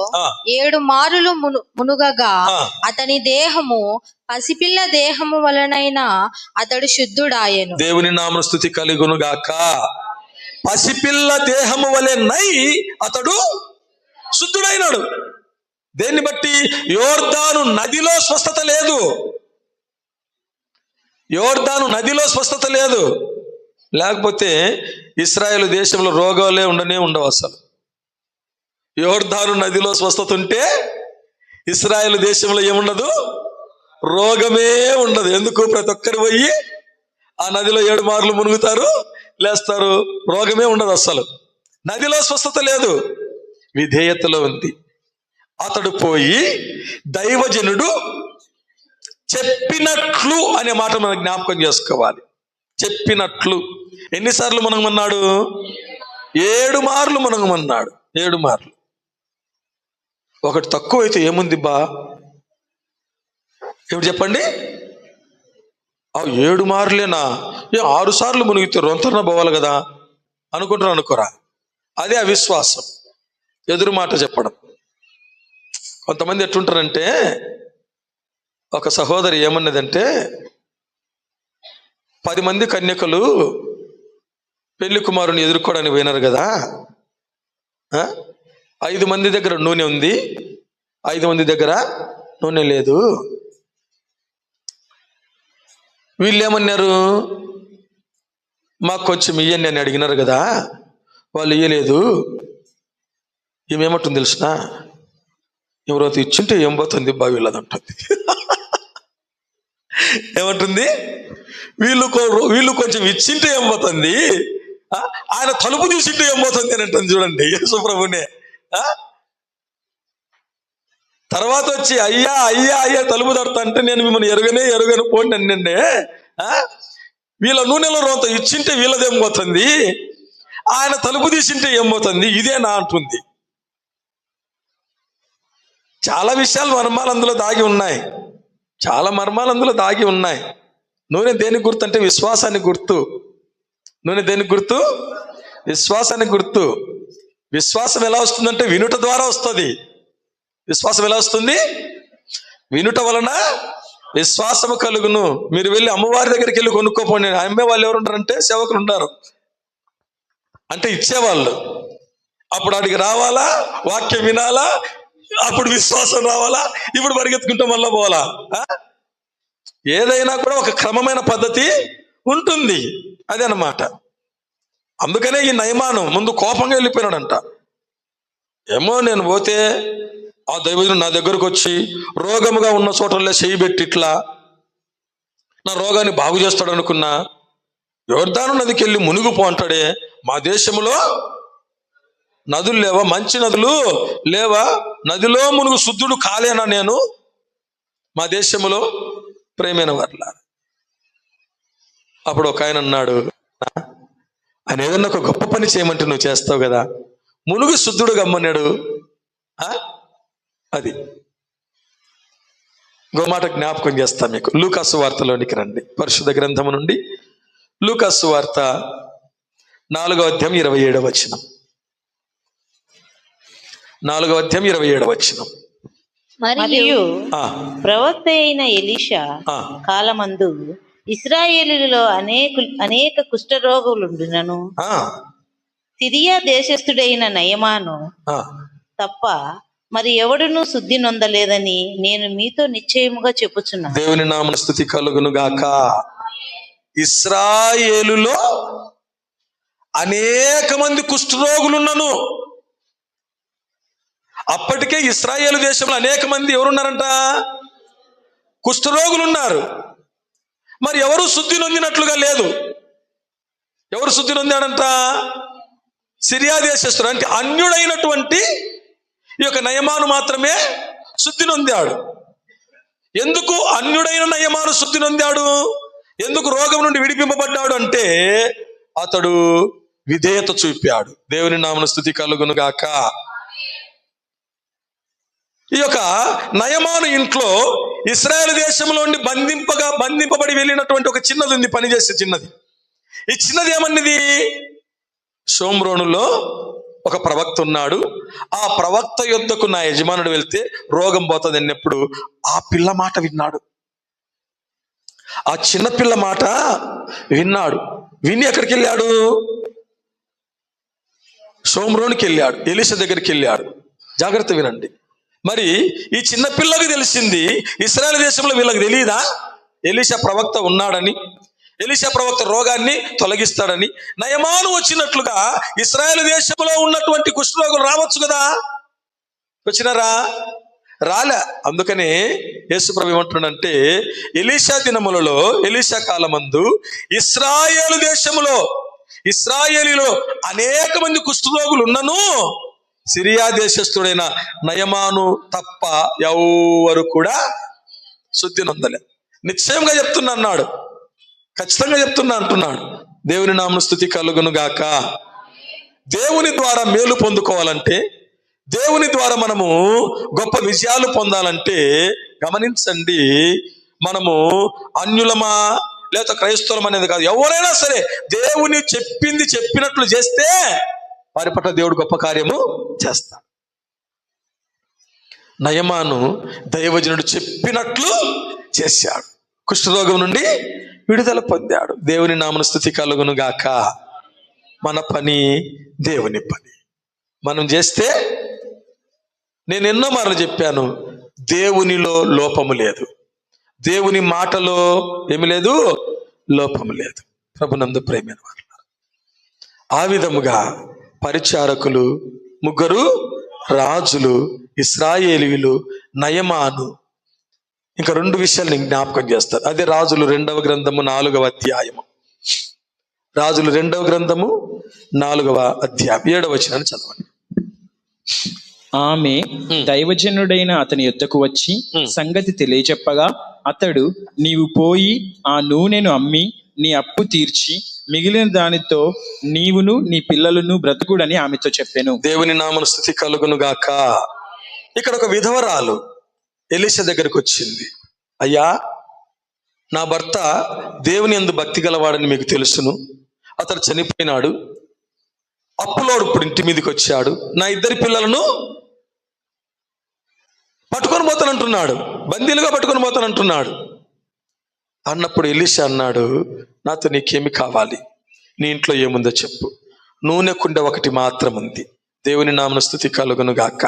7 మారులు మునుగగా అతని దేహము పసిపిల్ల దేహము వలనైన అతడు శుద్ధుడాయెను. దేవుని నామమున స్తుతి కలుగును గాక. పసిపిల్ల దేహము వలె నై అతడు శుద్ధుడైనాడు. దేన్ని బట్టి? యోర్దాను నదిలో స్వస్థత లేదు. యోర్దాను నదిలో స్వస్థత లేదు. లేకపోతే ఇశ్రాయేలు దేశంలో రోగాలే ఉండవు అసలు. యోర్దాను నదిలో స్వస్థత ఉంటే ఇశ్రాయేలు దేశంలో ఏముండదు? రోగమే ఉండదు. ఎందుకు? ప్రతి ఒక్కరు పోయి ఆ నదిలో 7 మార్లు మునుగుతారు, లేస్తారు. రోగమే ఉండదు అసలు. నదిలో స్వస్థత లేదు, విధేయతలో ఉంది. అతడు పోయి దైవజనుడు చెప్పినట్లు అనే మాట మనం జ్ఞాపకం చేసుకోవాలి. చెప్పినట్లు ఎన్నిసార్లు మునగమన్నాడు? 7 మార్లు మునగమన్నాడు. 7 మార్లు. ఒకటి తక్కువైతే ఏముంది బా? ఏమిటి చెప్పండి? 7 మార్లేనా? 6 సార్లు మునిగితే రొంతన పోవాలి కదా అనుకోరా? అదే అవిశ్వాసం, ఎదురు మాట చెప్పడం. కొంతమంది ఎట్లుంటారంటే, ఒక సహోదరి ఏమన్నదంటే, 10 మంది కన్యకలు పెళ్లి కుమారుని ఎదుర్కోవడానికి పోయినారు కదా, 5 మంది దగ్గర నూనె ఉంది, 5 మంది దగ్గర నూనె లేదు. వీళ్ళు ఏమన్నారు? మాకు కొంచెం ఇయ్యండి అని అడిగినారు కదా, వాళ్ళు ఇయ్యలేదు. ఏమేమంటుంది తెలిసిన? ఎవరైతే ఇచ్చింటే ఏం పోతుంది బా వీళ్ళదంటుంది. ఏమంటుంది? వీళ్ళు కొంచెం ఇచ్చింటే ఏం పోతుంది, ఆయన తలుపు చూసింటే ఏం పోతుంది అని అంటుంది. చూడండి యేసుప్రభునే. తర్వాత వచ్చి అయ్యా అయ్యా అయ్యా తలుపు తడతా అంటే, నేను మిమ్మల్ని ఎరుగనే పోండి అన్నండి. వీళ్ళ నూనెలో రోంత ఇచ్చింటే వీళ్ళదేం పోతుంది, ఆయన తలుపు తీసింటే ఏం పోతుంది, ఇదేనా అంటుంది. చాలా విషయాలు మర్మాలు అందులో దాగి ఉన్నాయి. చాలా మర్మాలు అందులో దాగి ఉన్నాయి. నూనె దేనికి గుర్తు అంటే విశ్వాసానికి గుర్తు. నూనె దేనికి గుర్తు? విశ్వాసానికి గుర్తు. విశ్వాసం ఎలా వస్తుందంటే వినుట ద్వారా వస్తుంది. విశ్వాసం ఎలా వస్తుంది? వినుట వలన విశ్వాసము కలుగును. మీరు వెళ్ళి అమ్మవారి దగ్గరికి వెళ్ళి కొనుక్కోపోండి. అమ్మే వాళ్ళు ఎవరు ఉంటారంటే సేవకులు ఉంటారు, అంటే ఇచ్చేవాళ్ళు. అప్పుడు అడిగి రావాలా, వాక్యం వినాలా, అప్పుడు విశ్వాసం రావాలా, ఇప్పుడు పరిగెత్తుకుంటే మళ్ళా పోవాలా. ఏదైనా కూడా ఒక క్రమమైన పద్ధతి ఉంటుంది. అదనమాట. అందుకనే ఈ నయమాను ముందు కోపంగా వెళ్ళిపోయినాడంట. ఏమో నేను పోతే ఆ దైవజనుడు నా దగ్గరకు వచ్చి రోగముగా ఉన్న చోటల్లో చేయి పెట్టి ఇట్లా నా రోగాన్ని బాగు చేస్తాడు అనుకున్నా. యోర్దాను నదికి వెళ్ళి మునిగిపో అంటాడే. మా దేశంలో నదులు లేవా? మంచి నదులు లేవా? నదిలో మునుగు శుద్ధుడు కాలేనా నేను మా దేశంలో? ప్రేమైన వర్ల. అప్పుడు ఒక ఆయన అన్నాడు, ఆయన ఏదన్నా ఒక గొప్ప పని చేయమంటే నువ్వు చేస్తావు కదా, మునుగు శుద్ధుడు గమ్మన్నాడు. అది గోమాట జ్ఞాపకం చేస్తా మీకు. లూకాసు వార్తలోనికి రండి. పరిశుద్ధ గ్రంథము నుండి లూకాసు వార్త 4వ అధ్యాయం 27వ వచనం. 4వ అధ్యాయం 27వ వచనం. మరియు ప్రవక్త అయిన ఎలీషా కాలమందు ఇశ్రాయేలులో అనేక కుష్ఠరోగులుండునను సిరియా దేశస్థుడైన నయమాను తప్ప మరి ఎవడునూ శుద్ధి నొందలేదని నేను మీతో నిశ్చయముగా చెప్పుచున్నాను. దేవుని నామమున స్తుతి కలుగును గాక. ఇశ్రాయేలులో అనేక మంది కుష్ఠరోగులున్నను. అప్పటికే ఇశ్రాయేలు దేశంలో అనేక మంది ఎవరున్నారంట? కుష్ఠరోగులున్నారు. మరి ఎవరు శుద్ధి నొందినట్లుగా లేదు. ఎవరు శుద్ధి నొందాడంట? సిరియా దేశస్తుడు, అంటే అన్యుడైనటువంటి ఈ యొక్క నయమాను మాత్రమే శుద్ధి నొందాడు. ఎందుకు అన్యుడైన నయమాను శుద్ధి నొందాడు? ఎందుకు రోగం నుండి విడిపింపబడ్డాడు అంటే అతడు విధేయత చూపాడు. దేవుని నామమున స్తుతి కలుగును గాక. ఈ యొక్క నయమాను ఇంట్లో ఇశ్రాయేలు దేశంలో నుండి బంధింపబడి వెళ్ళినటువంటి ఒక చిన్నది ఉంది, పనిచేసే చిన్నది. ఈ చిన్నది ఏమన్నది? షోమ్రోనులో ఒక ప్రవక్త ఉన్నాడు. ఆ ప్రవక్త యొద్దకు నా యజమానుడు వెళ్తే రోగం పోతుంది అన్నప్పుడు ఆ పిల్ల మాట విన్నాడు. ఆ చిన్న పిల్ల మాట విన్నాడు. విని ఎక్కడికి వెళ్ళాడు? షోమ్రోన్కి వెళ్ళాడు, ఎలీషా దగ్గరికి వెళ్ళాడు. జాగ్రత్త వినండి. మరి ఈ చిన్న పిల్లకి తెలిసింది, ఇశ్రాయేలు దేశంలో వీళ్ళకి తెలియదా ఎలీషా ప్రవక్త ఉన్నాడని, ఎలీషా ప్రవక్త రోగాన్ని తొలగిస్తాడని? నయమాను వచ్చినట్లుగా ఇశ్రాయేలు దేశంలో ఉన్నటువంటి కుష్ఠరోగులు రావచ్చు కదా, వచ్చినారా? రాలే. అందుకనే యేసుప్రభు ఏమంటున్నాడంటే, ఎలీషా దినములలో, ఎలీషా కాలమందు ఇశ్రాయేలు దేశములో, ఇశ్రాయేలీలో అనేక మంది కుష్ఠరోగులు ఉన్నను సిరియా దేశస్థుడైన నయమాను తప్ప ఎవరు కూడా శుద్ధి నొందలే. నిశ్చయంగా చెప్తున్నా అన్నాడు, ఖచ్చితంగా చెప్తున్నా అంటున్నాడు. దేవుని నామమున స్తుతి కలుగును గాక. దేవుని ద్వారా మేలు పొందుకోవాలంటే, దేవుని ద్వారా మనము గొప్ప విజయాలు పొందాలంటే, గమనించండి, మనము అన్యులమా లేదా క్రైస్తవులం అనేది కాదు. ఎవరైనా సరే దేవుని చెప్పింది చెప్పినట్లు చేస్తే వారి పట్ల దేవుడు గొప్ప కార్యము చేస్తాడు. నయమాను దైవజనుడు చెప్పినట్లు చేశాడు, కుష్ఠరోగం నుండి విడుదల పొందాడు. దేవుని నామమున స్తుతి కలుగును గాక. మన పని దేవుని పని మనం చేస్తే, నేను ఎన్నో మార్లు చెప్పాను, దేవునిలో లోపము లేదు, దేవుని మాటలో ఏమి లేదు, లోపము లేదు. ప్రభునందు ప్రేమైన వారు, ఆ విధముగా పరిచారకులు, ముగ్గురు రాజులు, ఇశ్రాయేలీయులు, నయమాను. ఇంకా 2 విషయాలు నేను జ్ఞాపకం చేస్తాను. అదే రాజులు 2వ గ్రంథము 4వ అధ్యాయము. రాజులు 2వ గ్రంథము 4వ అధ్యాయం 7వ వచనాన్ని చదవండి. ఆమె దైవజనుడైన అతని యొద్దకు వచ్చి సంగతి తెలియచెప్పగా, అతడు, నీవు పోయి ఆ నూనెను అమ్మి నీ అప్పు తీర్చి మిగిలిన దానితో నీవును నీ పిల్లలను బ్రతుకుడని ఆమెతో చెప్పాను. దేవుని నామమున స్తుతి కలుగును గాక. ఇక్కడ ఒక విధవరాలు ఎలీషా దగ్గరికి వచ్చింది. అయ్యా, నా భర్త దేవుని యందు భక్తి గలవాడని మీకు తెలుసును, అతడు చనిపోయినాడు, అప్పులోడు ఇప్పుడు ఇంటి మీదకి వచ్చాడు, నా 2 పిల్లలను పట్టుకొని పోతానంటున్నాడు, బందీలుగా పట్టుకొని పోతానంటున్నాడు అన్నప్పుడు ఎలీషా అన్నాడు, నాతో నీకేమి కావాలి, నీ ఇంట్లో ఏముందో చెప్పు. నూనె కుండ 1 మాత్రం ఉంది. దేవుని నామమున స్తుతి కలుగును గాక.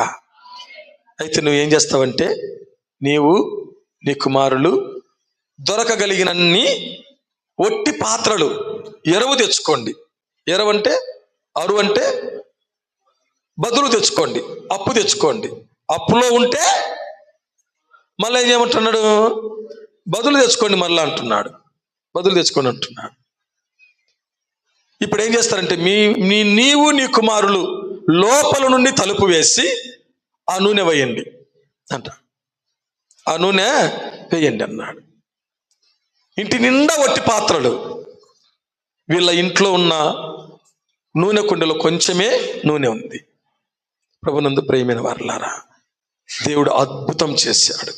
అయితే నువ్వు ఏం చేస్తావంటే, నీవు నీ కుమారులు దొరకగలిగినన్ని ఒట్టి పాత్రలు, ఎరువు తెచ్చుకోండి. ఎరువు అంటే, అరువు అంటే బదులు తెచ్చుకోండి, అప్పు తెచ్చుకోండి. అప్పులో ఉంటే మళ్ళీ ఏం చేయమంటున్నాడు, బదులు తెచ్చుకోండి మళ్ళా అంటున్నాడు, బదులు తెచ్చుకోండి అంటున్నాడు. ఇప్పుడు ఏం చేస్తారంటే, నీవు నీ కుమారులు లోపల నుండి తలుపు వేసి ఆ నూనె వేయండి అంట. ఆ నూనె వేయండి అన్నాడు. ఇంటి నిండా ఒట్టి పాత్రలు. వీళ్ళ ఇంట్లో ఉన్న నూనె కుండలో కొంచెమే నూనె ఉంది. ప్రభునందు ప్రియమైన వారలారా, దేవుడు అద్భుతం చేశాడు.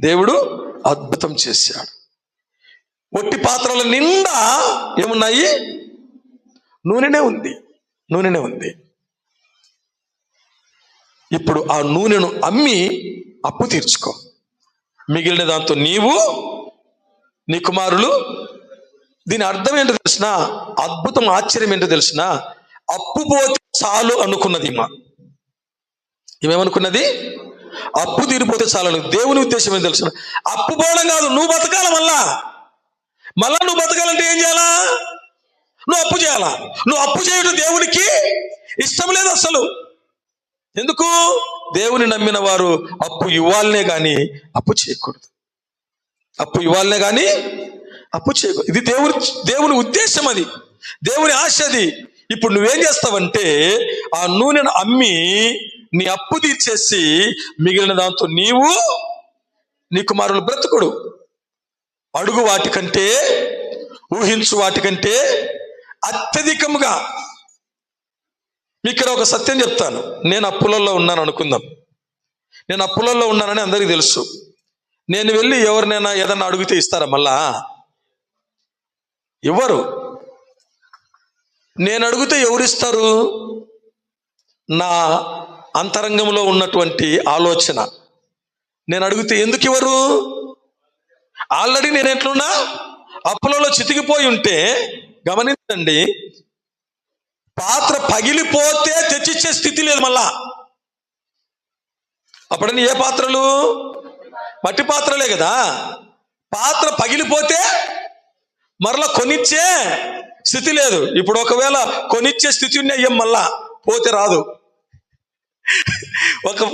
దేవుడు అద్భుతం చేశాడు. ఒట్టి పాత్రల నిండా ఏమున్నాయి, నూనెనే ఉంది, నూనెనే ఉంది. ఇప్పుడు ఆ నూనెను అమ్మి అప్పు తీర్చుకో, మిగిలిన దాంతో నీవు నీ కుమారులు. దీని అర్థం ఏంటో తెలిసిన, అద్భుతం, ఆశ్చర్యం ఏంటో తెలిసిన, అప్పు పోతే చాలు అనుకున్నది ఏమేమనుకున్నది, అప్పు తీరిపోతే చాలు. దేవుని ఉద్దేశం ఏంటో తెలిసిన, అప్పు పోవడం కాదు, నువ్వు బతకాల. మళ్ళా నువ్వు బతకాలంటే ఏం చేయాలా, నువ్వు అప్పు చేయాలా. నువ్వు అప్పు చేయడం దేవునికి ఇష్టం లేదు అసలు. ఎందుకు? దేవుని నమ్మిన వారు అప్పు ఇవ్వాలనే కానీ అప్పు చేయకూడదు, అప్పు ఇవ్వాలనే కానీ అప్పు చేయకూడదు. ఇది దేవుని ఉద్దేశం, అది దేవుని ఆశ. అది ఇప్పుడు నువ్వేం చేస్తావంటే, ఆ నూనెను అమ్మి నీ అప్పు తీర్చేసి మిగిలిన దాంతో నీవు నీ కుమారులు బ్రతుకుడు. అడుగు వాటికంటే, ఊహించు వాటికంటే అత్యధికముగా. ఇక్కడ ఒక సత్యం చెప్తాను. నేను అప్పులలో ఉన్నాను అనుకుందాం. నేను అప్పులలో ఉన్నానని అందరికీ తెలుసు. నేను వెళ్ళి ఎవరినైనా ఏదన్నా అడిగితే ఇస్తారా? మళ్ళా ఎవరు? నేను అడిగితే ఎవరిస్తారు? నా అంతరంగంలో ఉన్నటువంటి ఆలోచన. నేను అడిగితే ఎందుకు ఇవ్వరు? ఆల్రెడీ నేను ఎట్లున్నా, అప్పులలో చితికిపోయి ఉంటే. గమనించండి, పాత్ర పగిలిపోతే తెచ్చిచ్చే స్థితి లేదు మళ్ళా. అప్పుడన్నీ ఏ పాత్రలు? మట్టి పాత్రలే కదా. పాత్ర పగిలిపోతే మరలా కొనిచ్చే స్థితి లేదు. ఇప్పుడు ఒకవేళ కొనిచ్చే స్థితి ఉన్న ఏం మళ్ళా పోతే రాదు.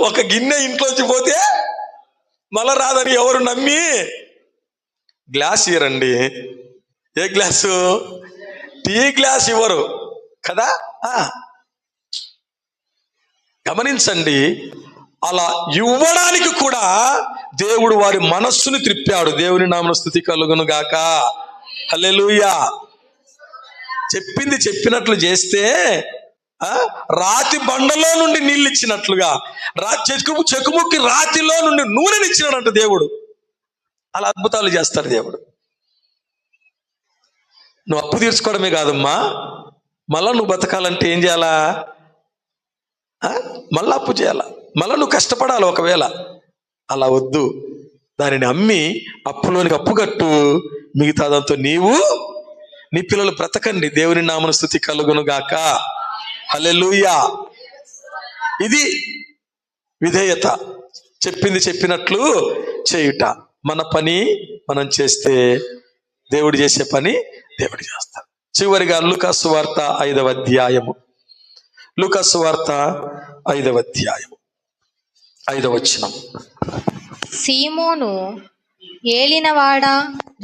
ఒక గిన్నె ఇంట్లోంచి పోతే మళ్ళా రాదని ఎవరు నమ్మి గ్లాస్ ఇవ్వరండి. ఏ గ్లాసు? టీ గ్లాస్ ఇవ్వరు కదా. గమనించండి, అలా ఇవ్వడానికి కూడా దేవుడు వారి మనస్సును త్రిప్పాడు. దేవుని నామమున స్తుతి కలుగును గాక. హల్లెలూయా. చెప్పింది చెప్పినట్లు చేస్తే రాతి బండలో నుండి నీళ్ళు ఇచ్చినట్లుగా, చెకుముక్కి రాతిలో నుండి నూనెని ఇచ్చినాడంట దేవుడు. అలా అద్భుతాలు చేస్తాడు దేవుడు. నువ్వు అప్పు తీర్చుకోవడమే కాదమ్మా, మళ్ళా నువ్వు బతకాలంటే ఏం చేయాలా? మళ్ళా అప్పు చేయాలా, మళ్ళా నువ్వు కష్టపడాలి. ఒకవేళ అలా వద్దు, దానిని అమ్మి అప్పులోనికి అప్పు కట్టు, మిగతాదంతో నీవు నీ పిల్లలు బ్రతకండి. దేవుని నామమున స్తుతి కలుగును గాక. హల్లెలూయా. ఇది విధేయత. చెప్పింది చెప్పినట్లు చేయుట. మన పని మనం చేస్తే దేవుడు చేసే పని దేవుడు చేస్తాడు. చివరిగా లూకాసు సువార్త 5వ అధ్యాయము. లూకాసు సువార్త 5వ అధ్యాయము 5వ వచనం. సీమోను, ఏలినవాడా,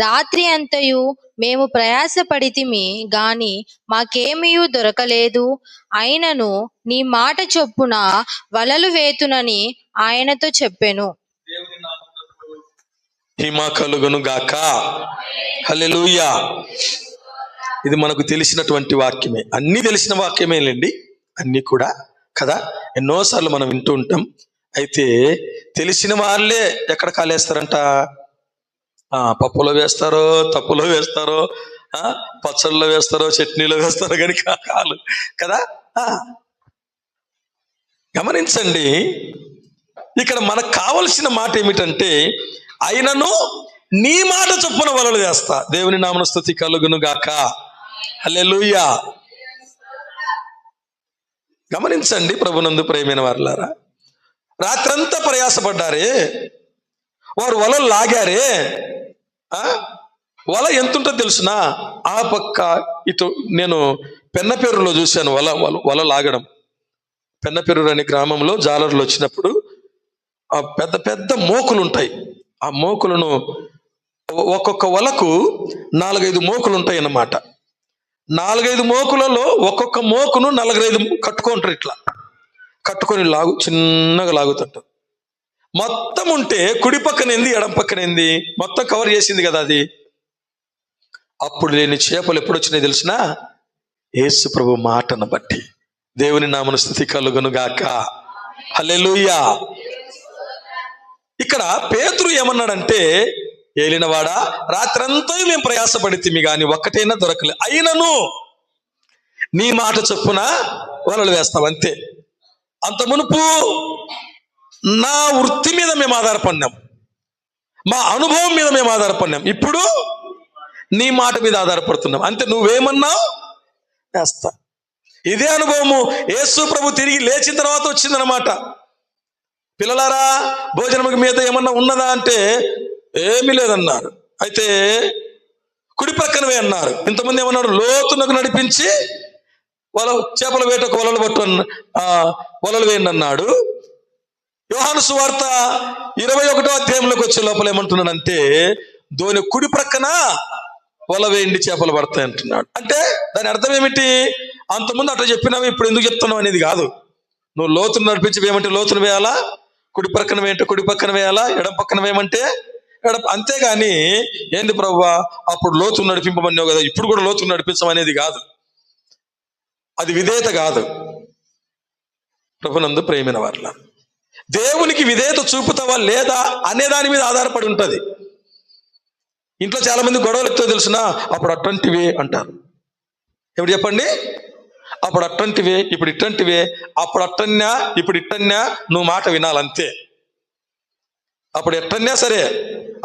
రాత్రి అంతయు మేము ప్రయాసపడితిమి గాని మాకేమీయూ దొరకలేదు. అయినను నీ మాట చొప్పున వలలు వేతునని ఆయనతో చెప్పెను. హిమా కలుగును గాక. హల్లెలూయా. ఇది మనకు తెలిసినటువంటి వాక్యమే, అన్ని తెలిసిన వాక్యమేలేండి, అన్ని కూడా కదా. ఎన్నోసార్లు మనం వింటూ ఉంటాం. అయితే తెలిసిన వాళ్ళే ఎక్కడ కాలేస్తారంట? పప్పులో వేస్తారో, తప్పులో వేస్తారో, పచ్చళ్ళలో వేస్తారో, చట్నీలో వేస్తారో కానీ కాలు కదా. గమనించండి, ఇక్కడ మనకు కావలసిన మాట ఏమిటంటే, అయినను నీ మాట చొప్పున వలలు వేస్తా. దేవుని నామమున స్తుతి కలుగును గాక. హల్లెలూయా. గమనించండి ప్రభునందు ప్రియమైన వారులారా, రాత్రంతా ప్రయాసపడ్డారే, వారు వలలు లాగారే. వల ఎంతుంటో తెలుసునా? ఆ పక్క ఇటు నేను పెన్నపేరులో చూశాను వల లాగడం. పెన్నపేరు అనే గ్రామంలో జాలర్లు వచ్చినప్పుడు ఆ పెద్ద పెద్ద మోకులు ఉంటాయి. ఆ మోకులను ఒక్కొక్క వలకు 4-5 మోకులు ఉంటాయి అన్నమాట. 4-5 మోకులలో ఒక్కొక్క మోకును 4-5 కట్టుకుంటారు. ఇట్లా కట్టుకొని చిన్నగా లాగుతుంటారు. మొత్తం ఉంటే కుడి పక్కనేంది, ఎడం పక్కనేంది, మొత్తం కవర్ చేసింది కదా అది. అప్పుడు లేని చేపలు ఎప్పుడు వచ్చినాయి తెలిసినా? యేసు ప్రభు మాటను బట్టి. దేవుని నామమున స్తుతి కలుగును గాక. హల్లెలూయా. ఇక్కడ పేతురు ఏమన్నాడంటే, ఏలినవాడా, రాత్రంతా మేము ప్రయాసపడితిమి గాని ఒక్కటైనా దొరకలేదు. అయినను నీ మాట చొప్పున వలలు వేస్తాం, అంతే. అంత మునుపు నా వృత్తి మీద మేము ఆధారపడినాం, మా అనుభవం మీద మేము ఆధారపడినాం. ఇప్పుడు నీ మాట మీద ఆధారపడుతున్నాం, అంతే. నువ్వేమన్నావు వేస్తా. ఇదే అనుభవము యేసు ప్రభు తిరిగి లేచిన తర్వాత వచ్చిందనమాట. పిల్లలారా, భోజనం మీద ఏమన్నా ఉన్నదా అంటే ఏమీ లేదన్నారు. అయితే కుడి ప్రక్కనవే అన్నారు. ఇంతమంది ఏమన్నారు? లోతునకు నడిపించి చేపల వేటకు వలలు వేయండి అన్నాడు. యోహాను సువార్త 21వ అధ్యాయంలోకి వచ్చే లోపల ఏమంటున్నాడంటే, దోని కుడి ప్రక్కన వల వేయండి, చేపలు పడతాయి అంటున్నాడు. అంటే దాని అర్థం ఏమిటి? అంతకుముందు అట్లా చెప్పినావు, ఇప్పుడు ఎందుకు చెప్తున్నావు అనేది కాదు. నువ్వు లోతును నడిపించి వేయమంటే లోతును వేయాలా, కుడి ప్రక్కన వేయంటే కుడి పక్కన వేయాలా, ఎడం పక్కన వేయమంటే అంతేగాని ఏంది ప్రభువా అప్పుడు లోతును నడిపింపమన్నావు కదా, ఇప్పుడు కూడా లోతును నడిపించమనేది కాదు. అది విధేయత కాదు. ప్రభునందు ప్రియమైన వారల, దేవునికి విధేయత చూపుతావా లేదా అనే దాని మీద ఆధారపడి ఉంటుంది. ఇంట్లో చాలా మంది గొడవలు ఎత్తో తెలుసునా? అప్పుడు అట్లాంటివే అంటారు. ఎప్పుడు చెప్పండి? అప్పుడు అట్లాంటివే, ఇప్పుడు ఇట్లాంటివే, అప్పుడు అట్టన్నా ఇప్పుడు ఇట్టన్నా, నువ్వు మాట వినాలంతే. అప్పుడు ఎట్టన్నా సరే,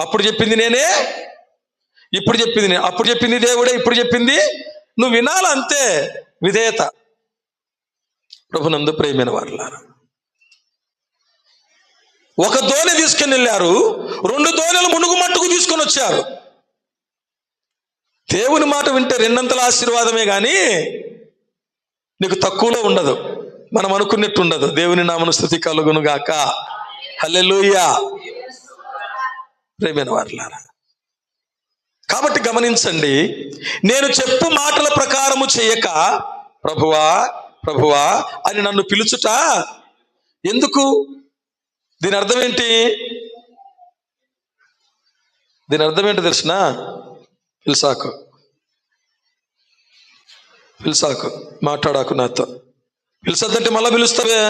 అప్పుడు చెప్పింది నేనే, ఇప్పుడు చెప్పింది నేను, అప్పుడు చెప్పింది దేవుడే, ఇప్పుడు చెప్పింది నువ్వు వినాలంతే. విధేయత. ప్రభునందు ప్రియమైన వారలారా, ఒక దోణి తీసుకుని వెళ్ళారు, 2 దోణెలు మునుగు మట్టుకు తీసుకొని వచ్చారు. దేవుని మాట వింటే 2 ఆశీర్వాదమే కానీ నీకు తక్కువలో ఉండదు, మనం అనుకున్నట్టు ఉండదు. దేవుని నామమున స్తుతి కలుగును గాక. హల్లెలూయా. ప్రియమైన వారలారా, కాబట్టి గమనించండి, నేను చెప్పు మాటల ప్రకారము చేయక ప్రభువా ప్రభువా అని నన్ను పిలుచుట ఎందుకు? దీని అర్థం ఏంటి? దీని అర్థం ఏంటో తెలిసిన? పిలుసాకు మాట్లాడాకు నాతో. పిలుసొద్దంటే మళ్ళా పిలుస్తావే.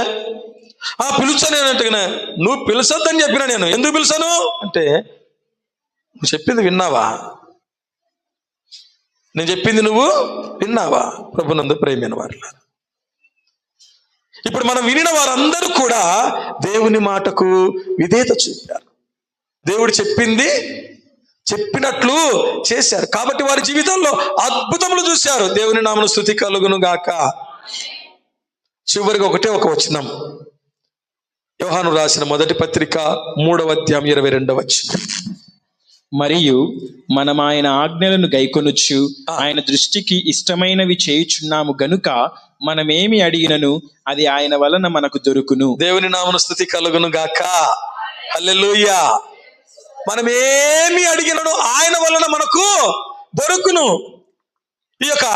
పిలుచాను నేనంటే, నువ్వు పిలుసొద్దని చెప్పినా నేను. ఎందుకు పిలుచాను అంటే, నువ్వు చెప్పింది విన్నావా? నేను చెప్పింది నువ్వు విన్నావా? ప్రభునందు ప్రియమైన వారలారా, ఇప్పుడు మనం వినిన వారందరూ కూడా దేవుని మాటకు విధేయత చూపారు. దేవుడు చెప్పింది చెప్పినట్లు చేశారు. కాబట్టి వారి జీవితంలో అద్భుతములు చూశారు. దేవుని నామమున స్తుతి కలుగును గాక. చివరికి ఒక వచనం, యోహాను రాసిన మొదటి పత్రిక 3వ అధ్యాయం 22వ వచనం. మరియు మనం ఆయన ఆజ్ఞలను గైకొనుచు ఆయన దృష్టికి ఇష్టమైనవి చేయుచున్నాము గనుక మనమేమి అడిగినను అది ఆయన వలన మనకు దొరుకును. దేవుని నామమున స్తుతి కలుగును గాక. హల్లెలూయా. మనమేమి అడిగినను ఆయన వలన మనకు దొరుకును. ఈ యొక్క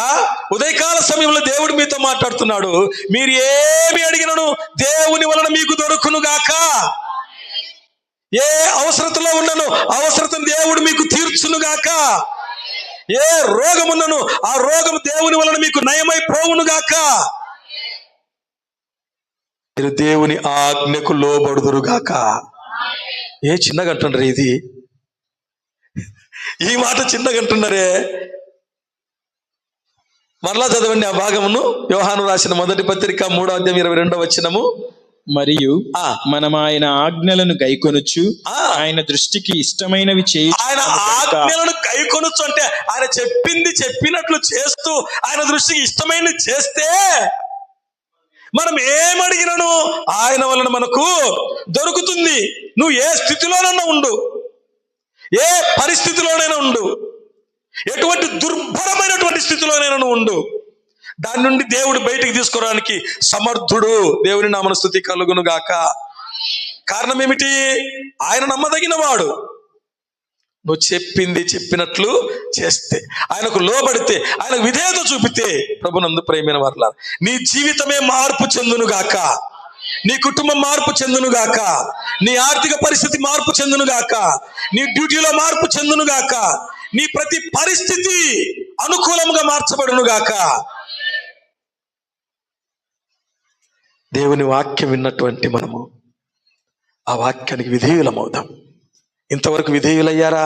ఉదయకాల సమయంలో దేవుడు మీతో మాట్లాడుతున్నాడు. మీరు ఏమి అడిగినను దేవుని వలన మీకు దొరుకును గాక. ఏ అవసరతలో ఉన్నను అవసరతను దేవుడు మీకు తీర్చును గాక. ఏ రోగమున్నను ఆ రోగము దేవుని వలన మీకు నయమైపోవును గాక. మీరు దేవుని ఆజ్ఞకు లోబడుదురు గాక. ఏ చిన్నగా అంటున్నారే, ఇది ఈ మాట చిన్నగా అంటున్నారే. మరలా చదవండి ఆ భాగమును. యోహాను రాసిన మొదటి పత్రిక 3వ అధ్యాయం 22వ వచనము. మరియు మనం ఆయన ఆజ్ఞలను గైకొనుచు ఆయన దృష్టికి ఇష్టమైనవి చేయి. ఆయన ఆజ్ఞలను గైకొనుచు అంటే ఆయన చెప్పింది చెప్పినట్లు చేస్తూ ఆయన దృష్టికి ఇష్టమైనవి చేస్తే మనం ఏమడిగినను ఆయన వలన మనకు దొరుకుతుంది. నువ్వు ఏ స్థితిలోనైనా ఉండు, ఏ పరిస్థితిలోనైనా ఉండు, ఎటువంటి దుర్భరమైనటువంటి స్థితిలోనైనా నువ్వు ఉండు, దాని నుండి దేవుడు బయటికి తీసుకురావడానికి సమర్థుడు. దేవుని నామమున స్తుతి కలుగును గాక. కారణం ఏమిటి? ఆయన నమ్మదగిన వాడు. నువ్వు చెప్పింది చెప్పినట్లు చేస్తే, ఆయనకు లోబడితే, ఆయనకు విధేయత చూపితే, ప్రభునందు ప్రియమైన వారలారా, నీ జీవితమే మార్పు చెందును గాక. నీ కుటుంబం మార్పు చెందును గాక. నీ ఆర్థిక పరిస్థితి మార్పు చెందును గాక. నీ డ్యూటీలో మార్పు చెందును గాక. నీ ప్రతి పరిస్థితి అనుకూలంగా మార్చబడును గాక. దేవుని వాక్యం విన్నటువంటి మనము ఆ వాక్యానికి విధేయులమవుదాం. ఇంతవరకు విధేయులయ్యారా?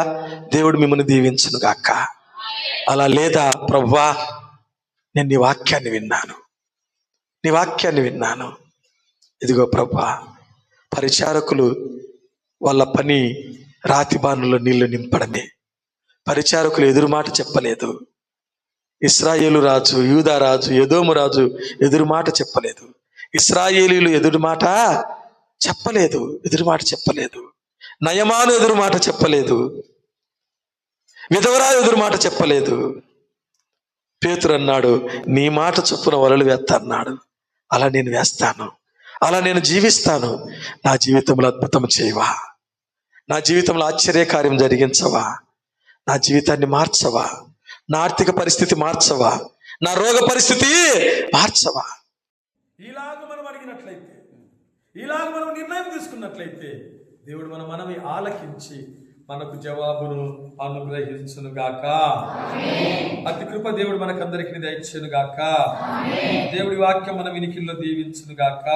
దేవుడు మిమ్మల్ని దీవించును గాక. అలా లేదా, ప్రభువా నేను నీ వాక్యాన్ని విన్నాను, ఇదిగో ప్రభువా. పరిచారకులు వాళ్ళ పని రాతి బానులో నీళ్లు నింపడమే. పరిచారకులు ఎదురుమాట చెప్పలేదు. ఇశ్రాయేలు రాజు, యూదా రాజు, ఎదోము రాజు ఎదురుమాట చెప్పలేదు. ఇశ్రాయేలీలు ఎదురుమాట చెప్పలేదు. నయమాను ఎదురుమాట చెప్పలేదు. విధవరా ఎదురుమాట చెప్పలేదు. పేతురు అన్నాడు, నీ మాట చొప్పున వలలు వేస్తా అన్నాడు. అలా నేను వేస్తాను, అలా నేను జీవిస్తాను. నా జీవితంలో అద్భుతం చేయవా? నా జీవితంలో ఆశ్చర్యకార్యం జరిగించవా? నా జీవితాన్ని మార్చవా? నా ఆర్థిక పరిస్థితి మార్చవా? నా రోగ పరిస్థితి మార్చవా? ఇలాగ మనం అడిగినట్లయితే, ఇలాగ మనం నిర్ణయం తీసుకున్నట్లయితే దేవుడు మన మనవి ఆలకించి మనకు జవాబును అనుగ్రహించును గాక. అతి కృప దేవుడు మనకందరికి దయచేయును గాక. దేవుడి వాక్యం మన వినికిల్లో దీవించును గాక.